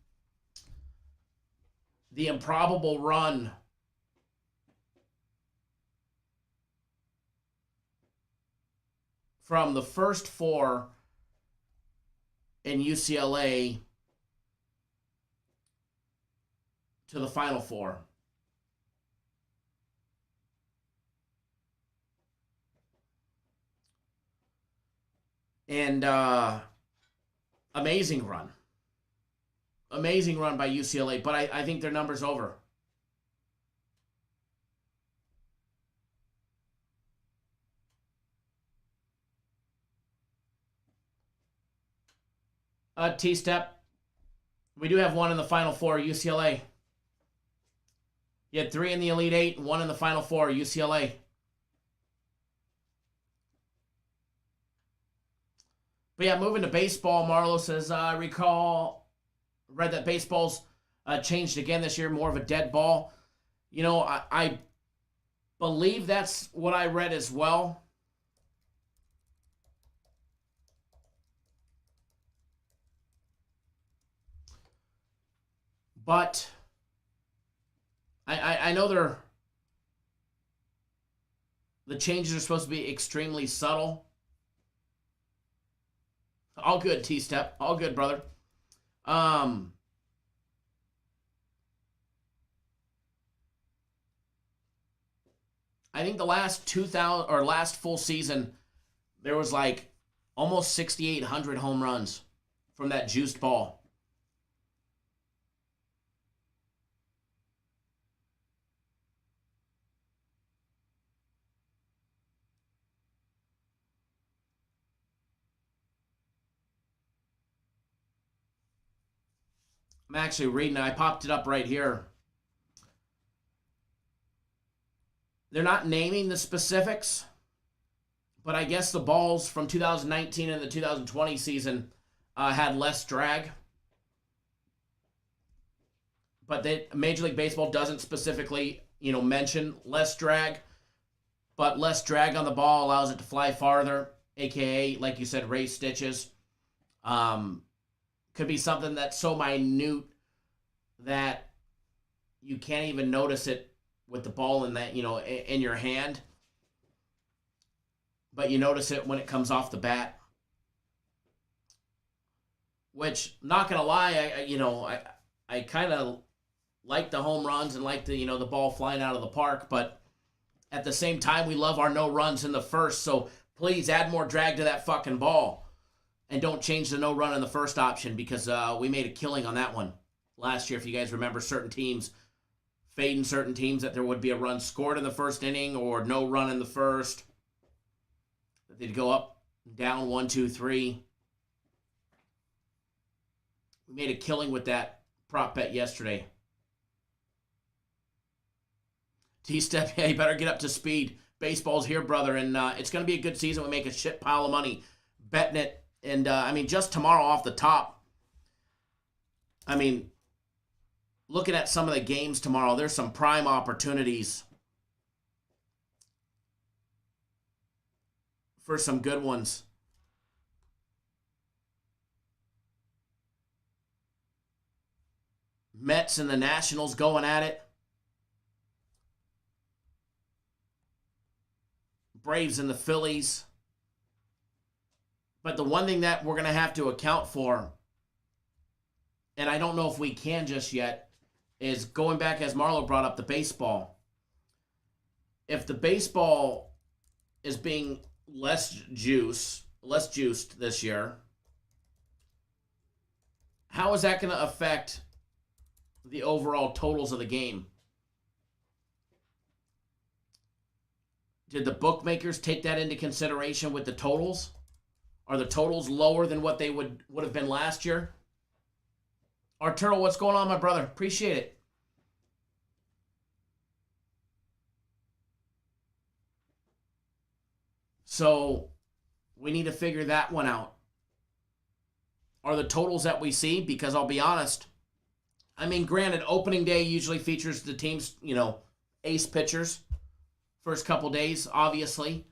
The improbable run from the first 4 in UCLA to the Final 4. And amazing run. Amazing run by UCLA, but I think their number's over. T-Step, we do have one in the Final Four, UCLA. You had 3 in the Elite Eight and 1 in the Final Four, UCLA. But yeah, moving to baseball, Marlo says, read that baseball's changed again this year, more of a dead ball. You know, I believe that's what I read as well. But I know the changes are supposed to be extremely subtle. All good, T-Step. All good, brother. I think the last last full season, there was like almost 6,800 home runs from that juiced ball. I'm actually reading it. I popped it up right here. They're not naming the specifics, but I guess the balls from 2019 and the 2020 season had less drag. But Major League Baseball doesn't specifically, mention less drag. But less drag on the ball allows it to fly farther, aka, like you said, raise stitches. Could be something that's so minute that you can't even notice it with the ball in that, in your hand. But you notice it when it comes off the bat. Which, not gonna lie, I kind of like the home runs and like the ball flying out of the park, but at the same time, we love our no runs in the first, so please add more drag to that fucking ball. And don't change the no run in the first option, because we made a killing on that one last year. If you guys remember, certain teams fading certain teams that there would be a run scored in the first inning or no run in the first. They'd go up, down, 1, 2, 3. We made a killing with that prop bet yesterday. T-Step, yeah, you better get up to speed. Baseball's here, brother, and it's going to be a good season. We make a shit pile of money betting it. And, just tomorrow off the top, looking at some of the games tomorrow, there's some prime opportunities for some good ones. Mets and the Nationals going at it. Braves and the Phillies. But the one thing that we're going to have to account for, and I don't know if we can just yet, is going back, as Marlo brought up, the baseball. If the baseball is being less juiced this year, how is that going to affect the overall totals of the game? Did the bookmakers take that into consideration with the totals? Are the totals lower than what they would have been last year? Arturo, what's going on, my brother? Appreciate it. So we need to figure that one out. Are the totals that we see? Because I'll be honest, granted, opening day usually features the team's, ace pitchers. First couple days, obviously.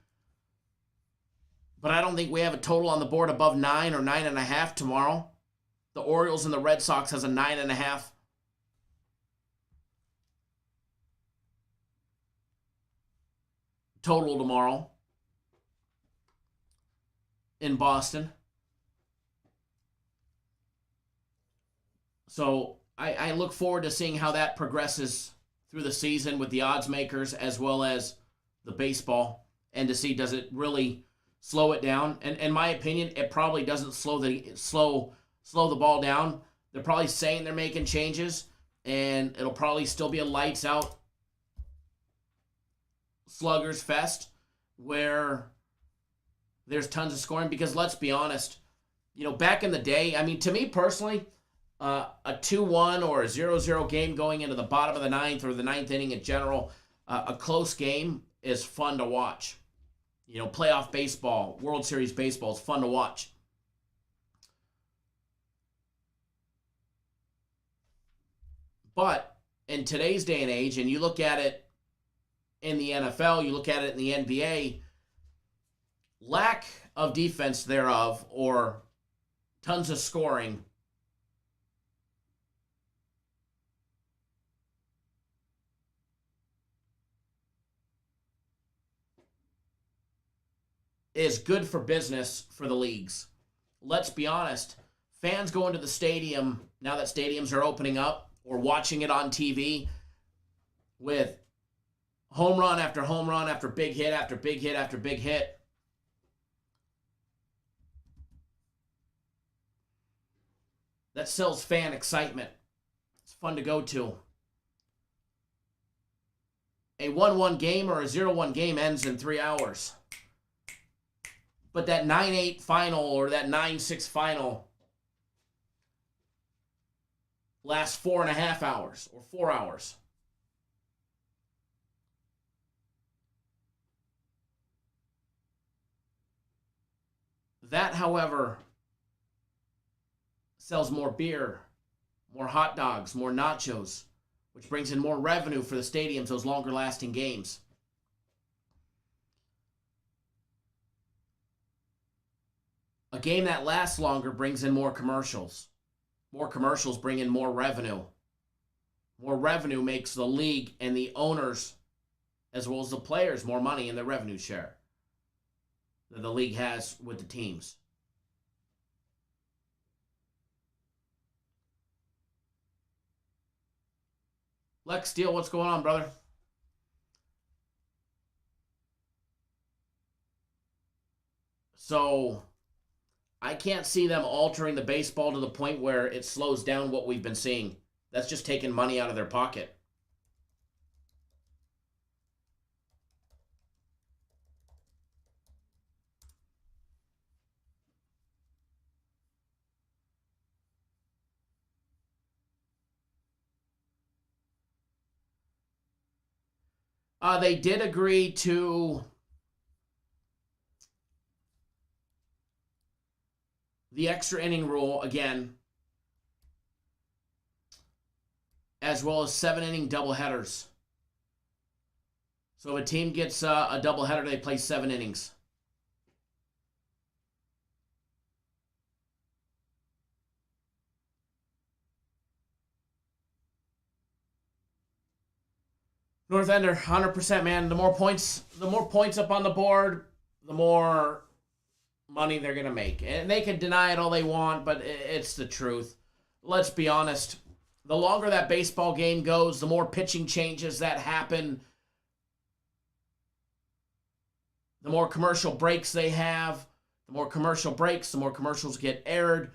But I don't think we have a total on the board above 9 or 9.5 tomorrow. The Orioles and the Red Sox has a 9.5. Total tomorrow in Boston. So I look forward to seeing how that progresses through the season with the odds makers as well as the baseball, and to see, does it really slow it down? And in my opinion, it probably doesn't slow the ball down. They're probably saying they're making changes, and it'll probably still be a lights out sluggers fest where there's tons of scoring. Because let's be honest, back in the day, to me personally, a 2-1 or a 0-0 game going into the bottom of the ninth or the ninth inning in general, a close game is fun to watch. Playoff baseball, World Series baseball is fun to watch. But in today's day and age, and you look at it in the NFL, you look at it in the NBA, lack of defense thereof or tons of scoring is good for business for the leagues. Let's be honest. Fans go into the stadium, now that stadiums are opening up, or watching it on TV with home run after big hit after big hit after big hit. That sells fan excitement. It's fun to go to. A 1-1 game or a 0-1 game ends in 3 hours. But that 9-8 final or that 9-6 final lasts 4.5 hours or 4 hours. That, however, sells more beer, more hot dogs, more nachos, which brings in more revenue for the stadiums, those longer lasting games. A game that lasts longer brings in more commercials. More commercials bring in more revenue. More revenue makes the league and the owners, as well as the players, more money in their revenue share that the league has with the teams. Lex Steele, what's going on, brother? So I can't see them altering the baseball to the point where it slows down what we've been seeing. That's just taking money out of their pocket. They did agree to the extra inning rule again, as well as 7-inning doubleheaders. So if a team gets a doubleheader, they play 7 innings. North Ender, 100%, man. The more points up on the board, the more money they're going to make. And they can deny it all they want, but it's the truth. Let's be honest. The longer that baseball game goes, the more pitching changes that happen, the more commercial breaks they have. The more commercial breaks, the more commercials get aired.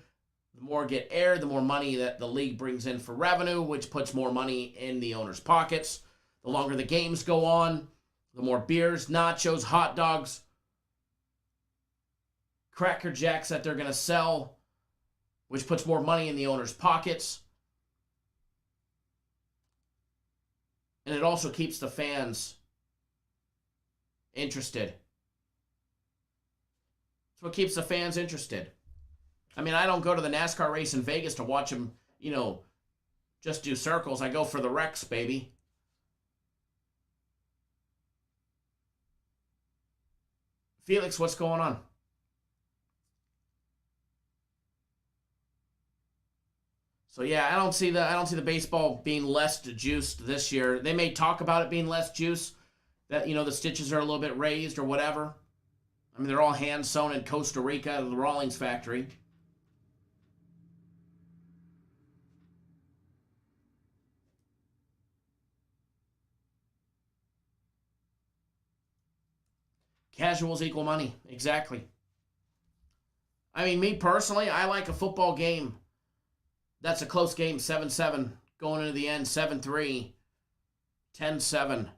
The more get aired, the more money that the league brings in for revenue, which puts more money in the owners' pockets. The longer the games go on, the more beers, nachos, hot dogs, Cracker Jacks that they're going to sell, which puts more money in the owners' pockets. And it also keeps the fans interested. It's what keeps the fans interested. I don't go to the NASCAR race in Vegas to watch them, just do circles. I go for the wrecks, baby. Felix, what's going on? So yeah, I don't see the baseball being less juiced this year. They may talk about it being less juice, that the stitches are a little bit raised or whatever. They're all hand sewn in Costa Rica at the Rawlings factory. Casuals equal money. Exactly. Me personally, I like a football game that's a close game, 7-7, going into the end, 7-3, 10-7.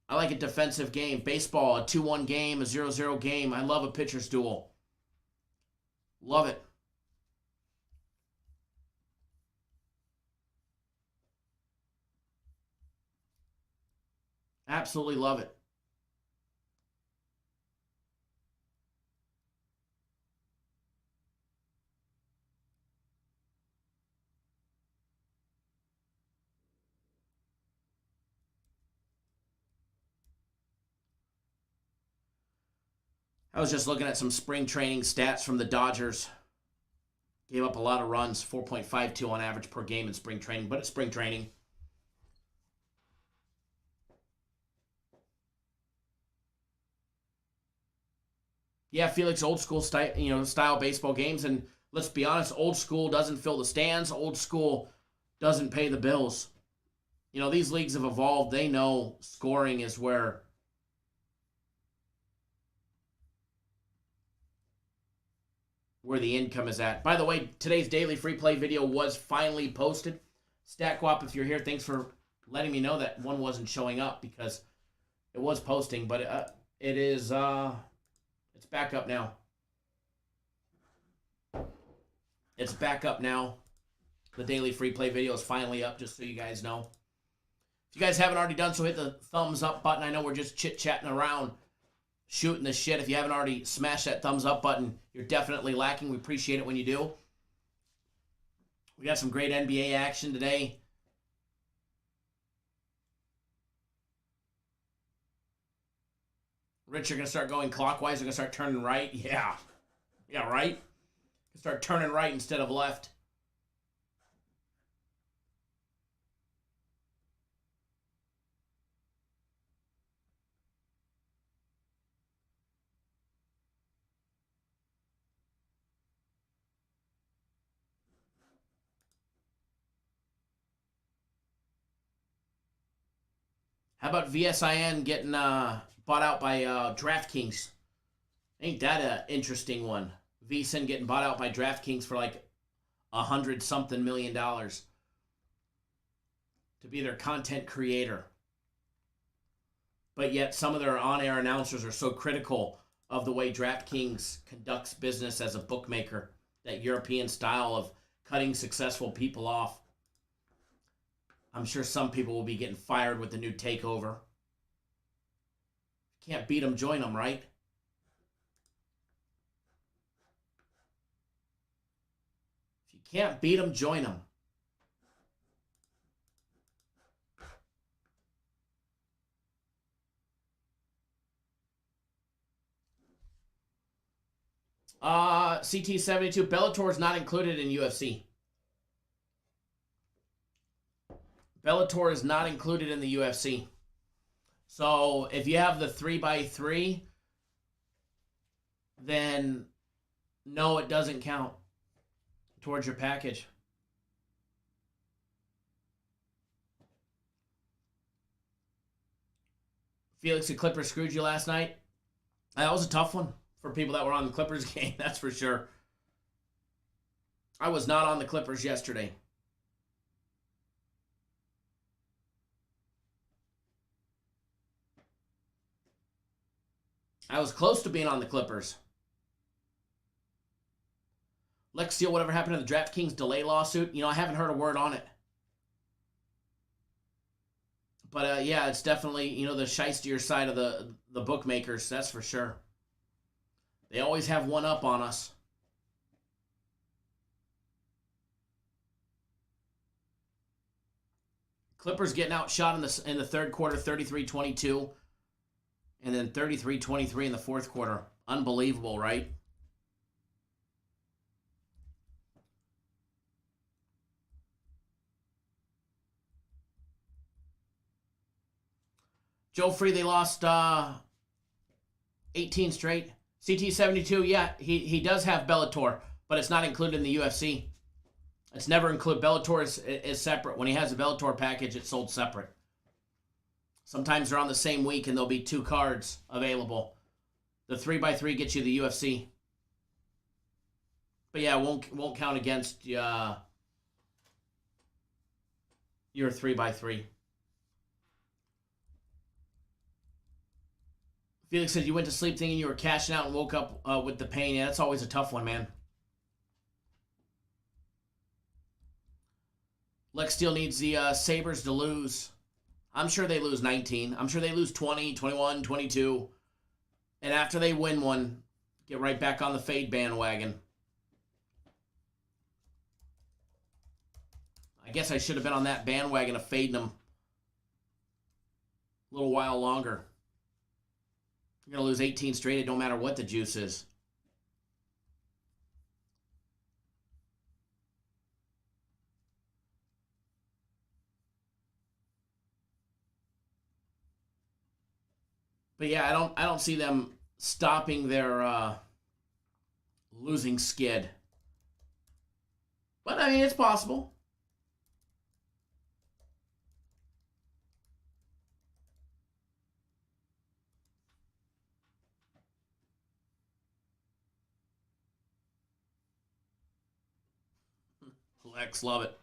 I like a defensive game. Baseball, a 2-1 game, a 0-0 game. I love a pitcher's duel. Love it. Absolutely love it. I was just looking at some spring training stats from the Dodgers. Gave up a lot of runs, 4.52 on average per game in spring training, but it's spring training. Yeah, Felix, old school style baseball games, and let's be honest, old school doesn't fill the stands. Old school doesn't pay the bills. These leagues have evolved. They know scoring is where the income is at. By the way, today's daily free play video was finally posted. StatQuap, if you're here, thanks for letting me know that one wasn't showing up because it was posting, but it is it's back up now. It's back up now. The daily free play video is finally up, just so you guys know. If you guys haven't already done so, hit the thumbs up button. I know we're just chit-chatting around, shooting the shit. If you haven't already smashed that thumbs up button, you're definitely lacking. We appreciate it when you do. We got some great NBA action today. Rich, you're going to start going clockwise. You're going to start turning right. Yeah. Yeah, right? Start turning right instead of left. How about VSIN getting bought out by DraftKings? Ain't that an interesting one? VSIN getting bought out by DraftKings for like $100-something million to be their content creator. But yet some of their on-air announcers are so critical of the way DraftKings conducts business as a bookmaker, that European style of cutting successful people off. I'm sure some people will be getting fired with the new takeover. Can't beat them, join them, right? If you can't beat them, join them. CT72, Bellator is not included in UFC. Bellator is not included in the UFC. So if you have the 3x3, then no, it doesn't count towards your package. Felix, the Clippers screwed you last night. That was a tough one for people that were on the Clippers game, that's for sure. I was not on the Clippers yesterday. I was close to being on the Clippers. Lex Steele, whatever happened to the DraftKings delay lawsuit? I haven't heard a word on it. But yeah, it's definitely, the shystier side of the bookmakers, that's for sure. They always have one up on us. Clippers getting outshot in the third quarter, 33-22. And then 33-23 in the fourth quarter. Unbelievable, right? Joe Free, they lost 18 straight. CT72, yeah, he does have Bellator, but it's not included in the UFC. It's never included. Bellator is separate. When he has a Bellator package, it's sold separate. Sometimes they're on the same week and there'll be two cards available. The 3x3 gets you the UFC. But yeah, it won't count against your 3x3. Felix said you went to sleep thinking you were cashing out and woke up with the pain. Yeah, that's always a tough one, man. Lex Steele needs the Sabres to lose. I'm sure they lose 19. I'm sure they lose 20, 21, 22. And after they win one, get right back on the fade bandwagon. I guess I should have been on that bandwagon of fading them a little while longer. You're going to lose 18 straight. It don't matter what the juice is. But yeah, I don't see them stopping their losing skid. But I mean, it's possible. Lex, love it.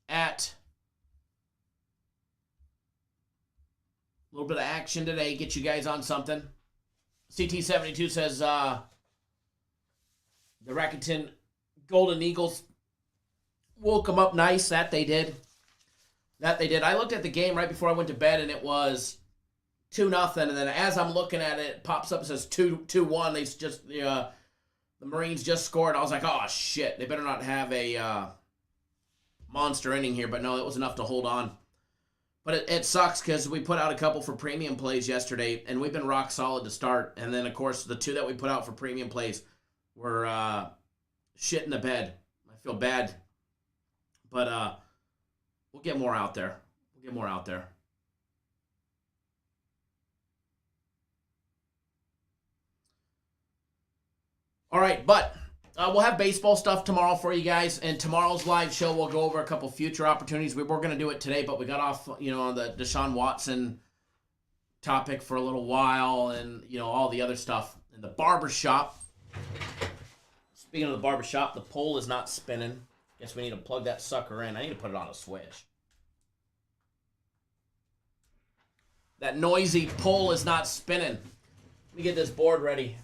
At a little bit of action today, get you guys on something. CT72 says the Rakuten Golden Eagles woke them up nice. That they did. I looked at the game right before I went to bed, and it was 2-0. And then as I'm looking at it, it pops up and says 2-1. They just the Marines just scored. I was like, oh shit, they better not have a monster inning here. But no, it was enough to hold on. But it sucks because we put out a couple for premium plays yesterday, and we've been rock solid to start. And then, of course, the two that we put out for premium plays were shit in the bed. I feel bad. But we'll get more out there. All right, but we'll have baseball stuff tomorrow for you guys, and tomorrow's live show we'll go over a couple future opportunities. We were going to do it today, but we got off, on the Deshaun Watson topic for a little while, and all the other stuff in the barbershop. Speaking of the barbershop, the pole is not spinning. Guess we need to plug that sucker in. I need to put it on a switch. That noisy pole is not spinning. Let me get this board ready.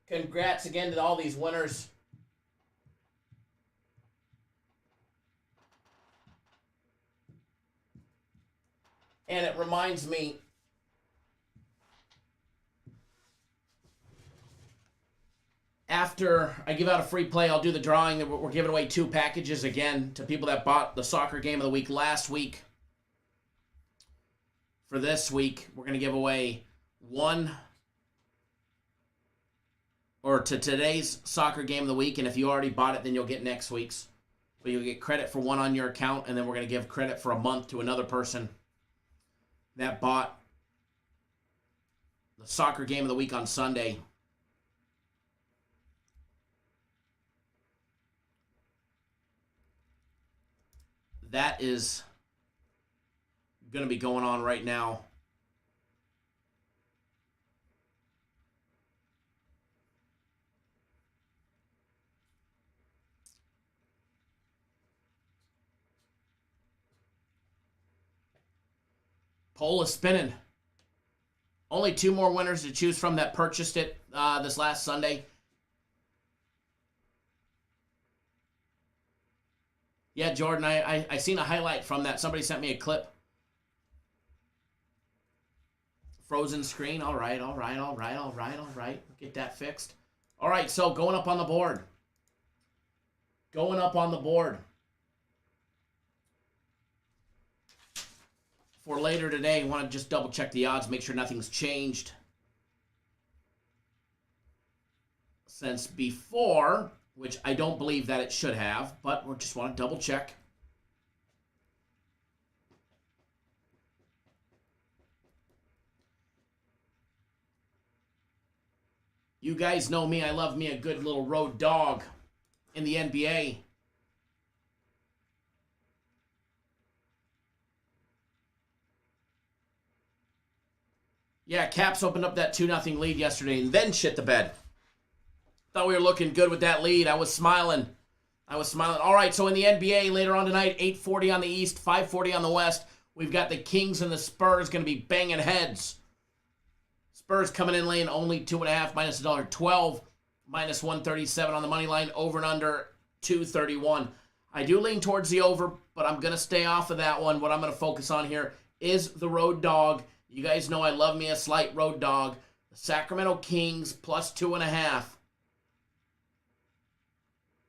Congrats again to all these winners. And it reminds me, after I give out a free play, I'll do the drawing. We're giving away 2 packages again to people that bought the soccer game of the week last week. For this week, we're going to give away 1 or to today's soccer game of the week, and if you already bought it, then you'll get next week's. But you'll get credit for 1 on your account, and then we're going to give credit for a month to another person that bought the soccer game of the week on Sunday. That is going to be going on right now. Poll is spinning. Only 2 more winners to choose from that purchased it this last Sunday. Yeah, Jordan, I seen a highlight from that. Somebody sent me a clip. Frozen screen. All right. Get that fixed. All right, so going up on the board. For later today, I want to just double check the odds, make sure nothing's changed since before, which I don't believe that it should have, but we just want to double check. You guys know me, I love me a good little road dog in the NBA. Yeah, Caps opened up that 2-0 lead yesterday and then shit the bed. Thought we were looking good with that lead. I was smiling. All right, so in the NBA later on tonight, 8:40 on the East, 5:40 on the West, we've got the Kings and the Spurs going to be banging heads. Spurs coming in laying only 2.5 minus $1.12. minus 137 on the money line, over and under 231. I do lean towards the over, but I'm going to stay off of that one. What I'm going to focus on here is the road dog. You guys know I love me a slight road dog. The Sacramento Kings plus 2.5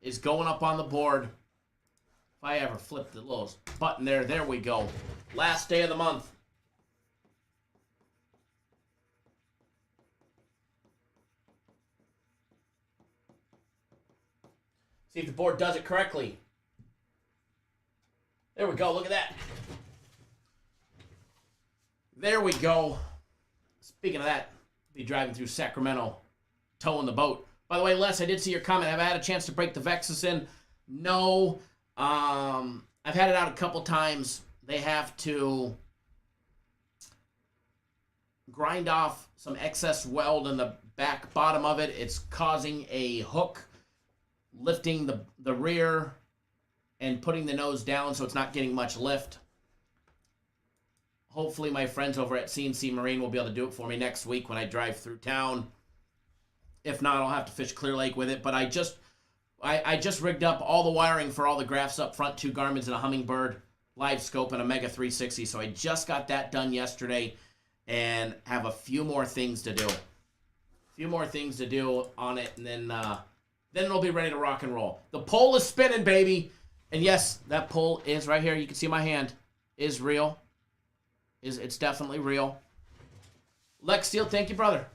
is going up on the board. If I ever flip the little button there we go. Last day of the month. See if the board does it correctly. There we go. Look at that. There we go. Speaking of that, I'll be driving through Sacramento, towing the boat. By the way, Les, I did see your comment. Have I had a chance to break the Vexus in? No. I've had it out a couple times. They have to grind off some excess weld in the back bottom of it. It's causing a hook, lifting the rear and putting the nose down so it's not getting much lift. Hopefully my friends over at CNC Marine will be able to do it for me next week when I drive through town. If not, I'll have to fish Clear Lake with it. But I just rigged up all the wiring for all the graphs up front, 2 Garmins and a Humminbird live scope and a Mega 360. So I just got that done yesterday and have a few more things to do. A few more things to do on it, and then it'll be ready to rock and roll. The pole is spinning, baby. And yes, that pole is right here. You can see my hand is real. It's definitely real. Lex Steele, thank you, brother.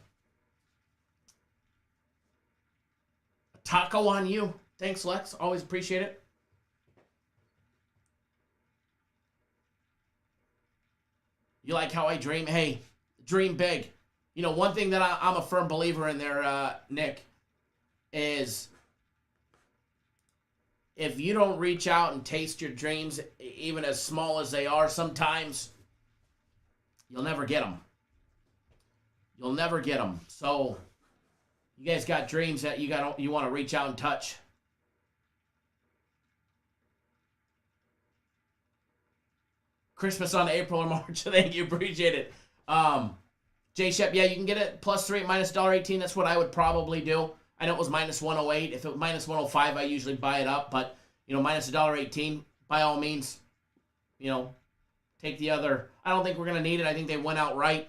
A taco on you. Thanks, Lex. Always appreciate it. You like how I dream? Hey, dream big. You know, one thing that I'm a firm believer in there, Nick, is if you don't reach out and taste your dreams, even as small as they are, sometimes you'll never get them. You'll never get them. So you guys got dreams that you want to reach out and touch. Christmas on April or March. Thank you. Appreciate it. J Shep, yeah, you can get it +3 at minus $1.18. That's what I would probably do. I know it was minus 108. If it was minus 105, I usually buy it up. But, you know, minus $1.18, by all means, you know, take the other. I don't think we're going to need it. I think they went out right.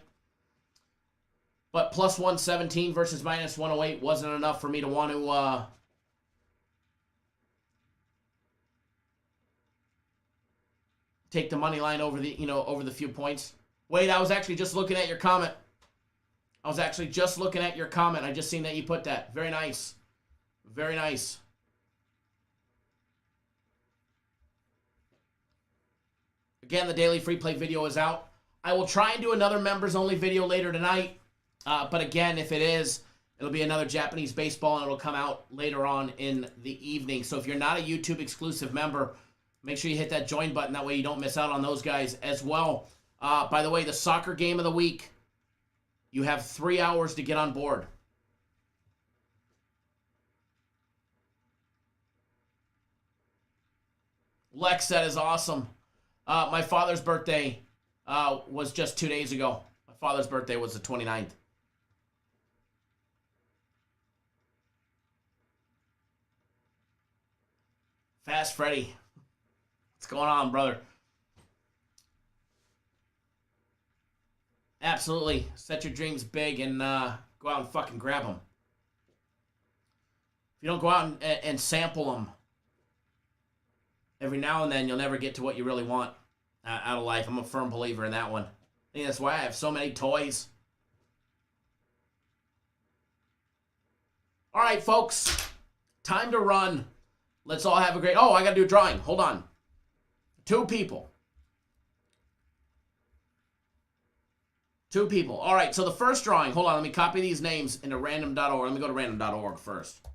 But plus 117 versus minus 108 wasn't enough for me to want to take the money line over the few points. Wade, I was actually just looking at your comment. I just seen that you put that. Very nice. Very nice. Again, the daily free play video is out. I will try and do another members only video later tonight. But again, if it is, it'll be another Japanese baseball, and it'll come out later on in the evening. So if you're not a YouTube exclusive member, make sure you hit that join button. That way you don't miss out on those guys as well. By the way, the soccer game of the week, you have 3 hours to get on board. Lex, that is awesome. My father's birthday was just 2 days ago. My father's birthday was the 29th. Fast Freddy. What's going on, brother? Absolutely. Set your dreams big and go out and fucking grab them. If you don't go out and sample them every now and then, you'll never get to what you really want out of life. I'm a firm believer in that one. I think that's why I have so many toys. All right, folks. Time to run. Let's all have a great... Oh, I got to do a drawing. Hold on. 2 people. 2 people. All right, so the first drawing. Hold on, let me copy these names into random.org. Let me go to random.org first.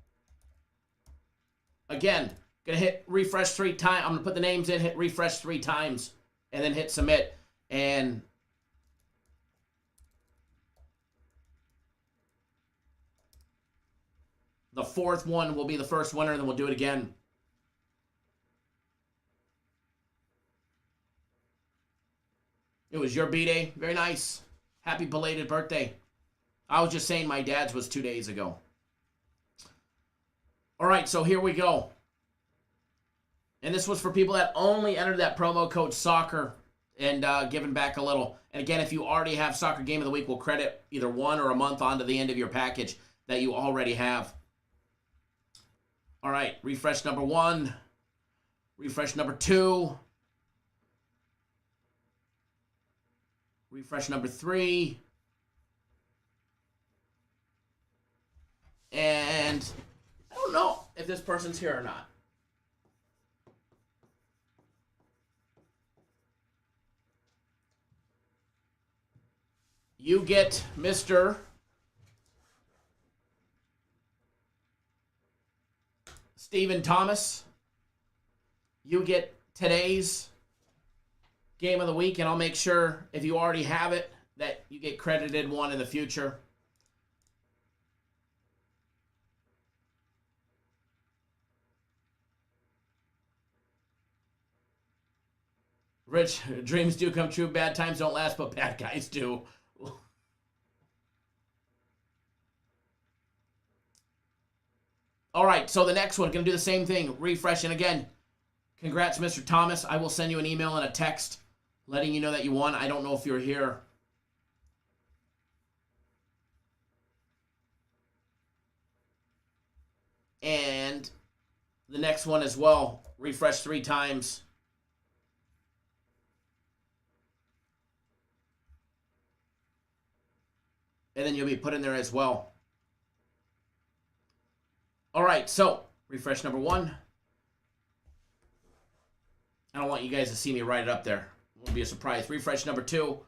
Again, going to hit refresh 3 times. I'm going to put the names in, hit refresh 3 times, and then hit submit. And the 4th one will be the first winner, and then we'll do it again. It was your B-Day. Very nice. Happy belated birthday. I was just saying my dad's was 2 days ago. All right, so here we go. And this was for people that only entered that promo code soccer and giving back a little. And again, if you already have Soccer Game of the Week, we'll credit either one or a month onto the end of your package that you already have. All right, refresh number 1. Refresh number 2. Refresh number 3. And I don't know if this person's here or not. You get Mr. Stephen Thomas. You get today's Game of the Week, and I'll make sure, if you already have it, that you get credited one in the future. Rich, dreams do come true, bad times don't last, but bad guys do. All right, so the next one, going to do the same thing, refresh, and again, congrats, Mr. Thomas. I will send you an email and a text letting you know that you won. I don't know if you're here. And the next one as well, refresh 3 times. And then you'll be put in there as well. All right, so refresh number 1. I don't want you guys to see me write it up there. It won't be a surprise. Refresh number 2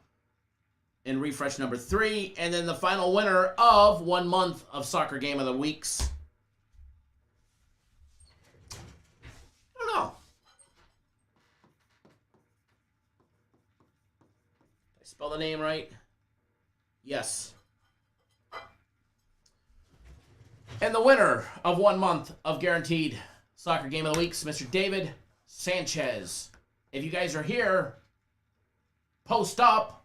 and refresh number 3. And then the final winner of 1 month of Soccer Game of the Weeks. I don't know. Did I spell the name right? Yes. And the winner of 1 month of guaranteed Soccer Game of the Week is Mr. David Sanchez. If you guys are here, post up.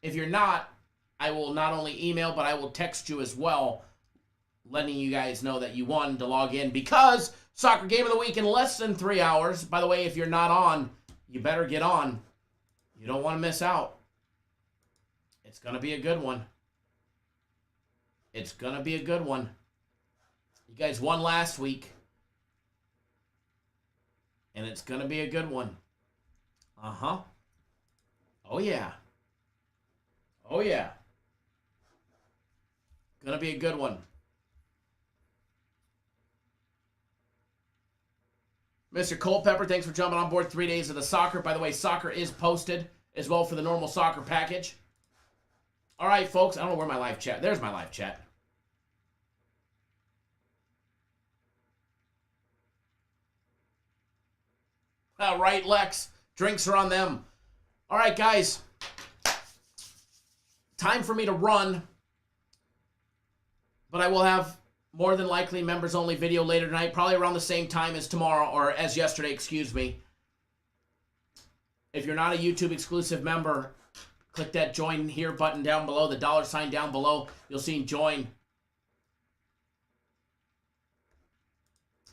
If you're not, I will not only email, but I will text you as well, letting you guys know that you won to log in, because Soccer Game of the Week in less than 3 hours. By the way, if you're not on, you better get on. You don't want to miss out. It's going to be a good one. It's going to be a good one. You guys won last week. And it's going to be a good one. Uh-huh. Oh, yeah. Oh, yeah. Going to be a good one. Mr. Culpepper, thanks for jumping on board 3 days of the soccer. By the way, soccer is posted as well for the normal soccer package. All right, folks. I don't know where my live chat. There's my live chat. All right, Lex. Drinks are on them. All right, guys. Time for me to run. But I will have more than likely members-only video later tonight, probably around the same time as tomorrow, or as yesterday, excuse me. If you're not a YouTube exclusive member, click that join here button down below, the $ down below. You'll see join.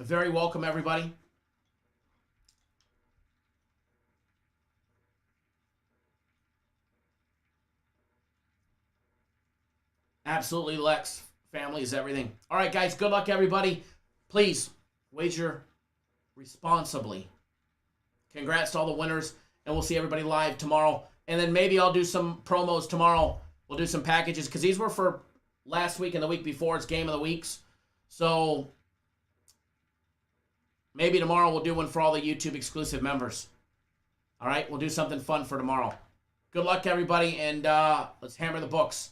Very welcome, everybody. Absolutely, Lex. Family is everything. All right, guys, good luck, everybody. Please, wager responsibly. Congrats to all the winners, and we'll see everybody live tomorrow. And then maybe I'll do some promos tomorrow. We'll do some packages, because these were for last week and the week before. It's Game of the Weeks. So maybe tomorrow we'll do one for all the YouTube exclusive members. All right, we'll do something fun for tomorrow. Good luck, everybody, and let's hammer the books.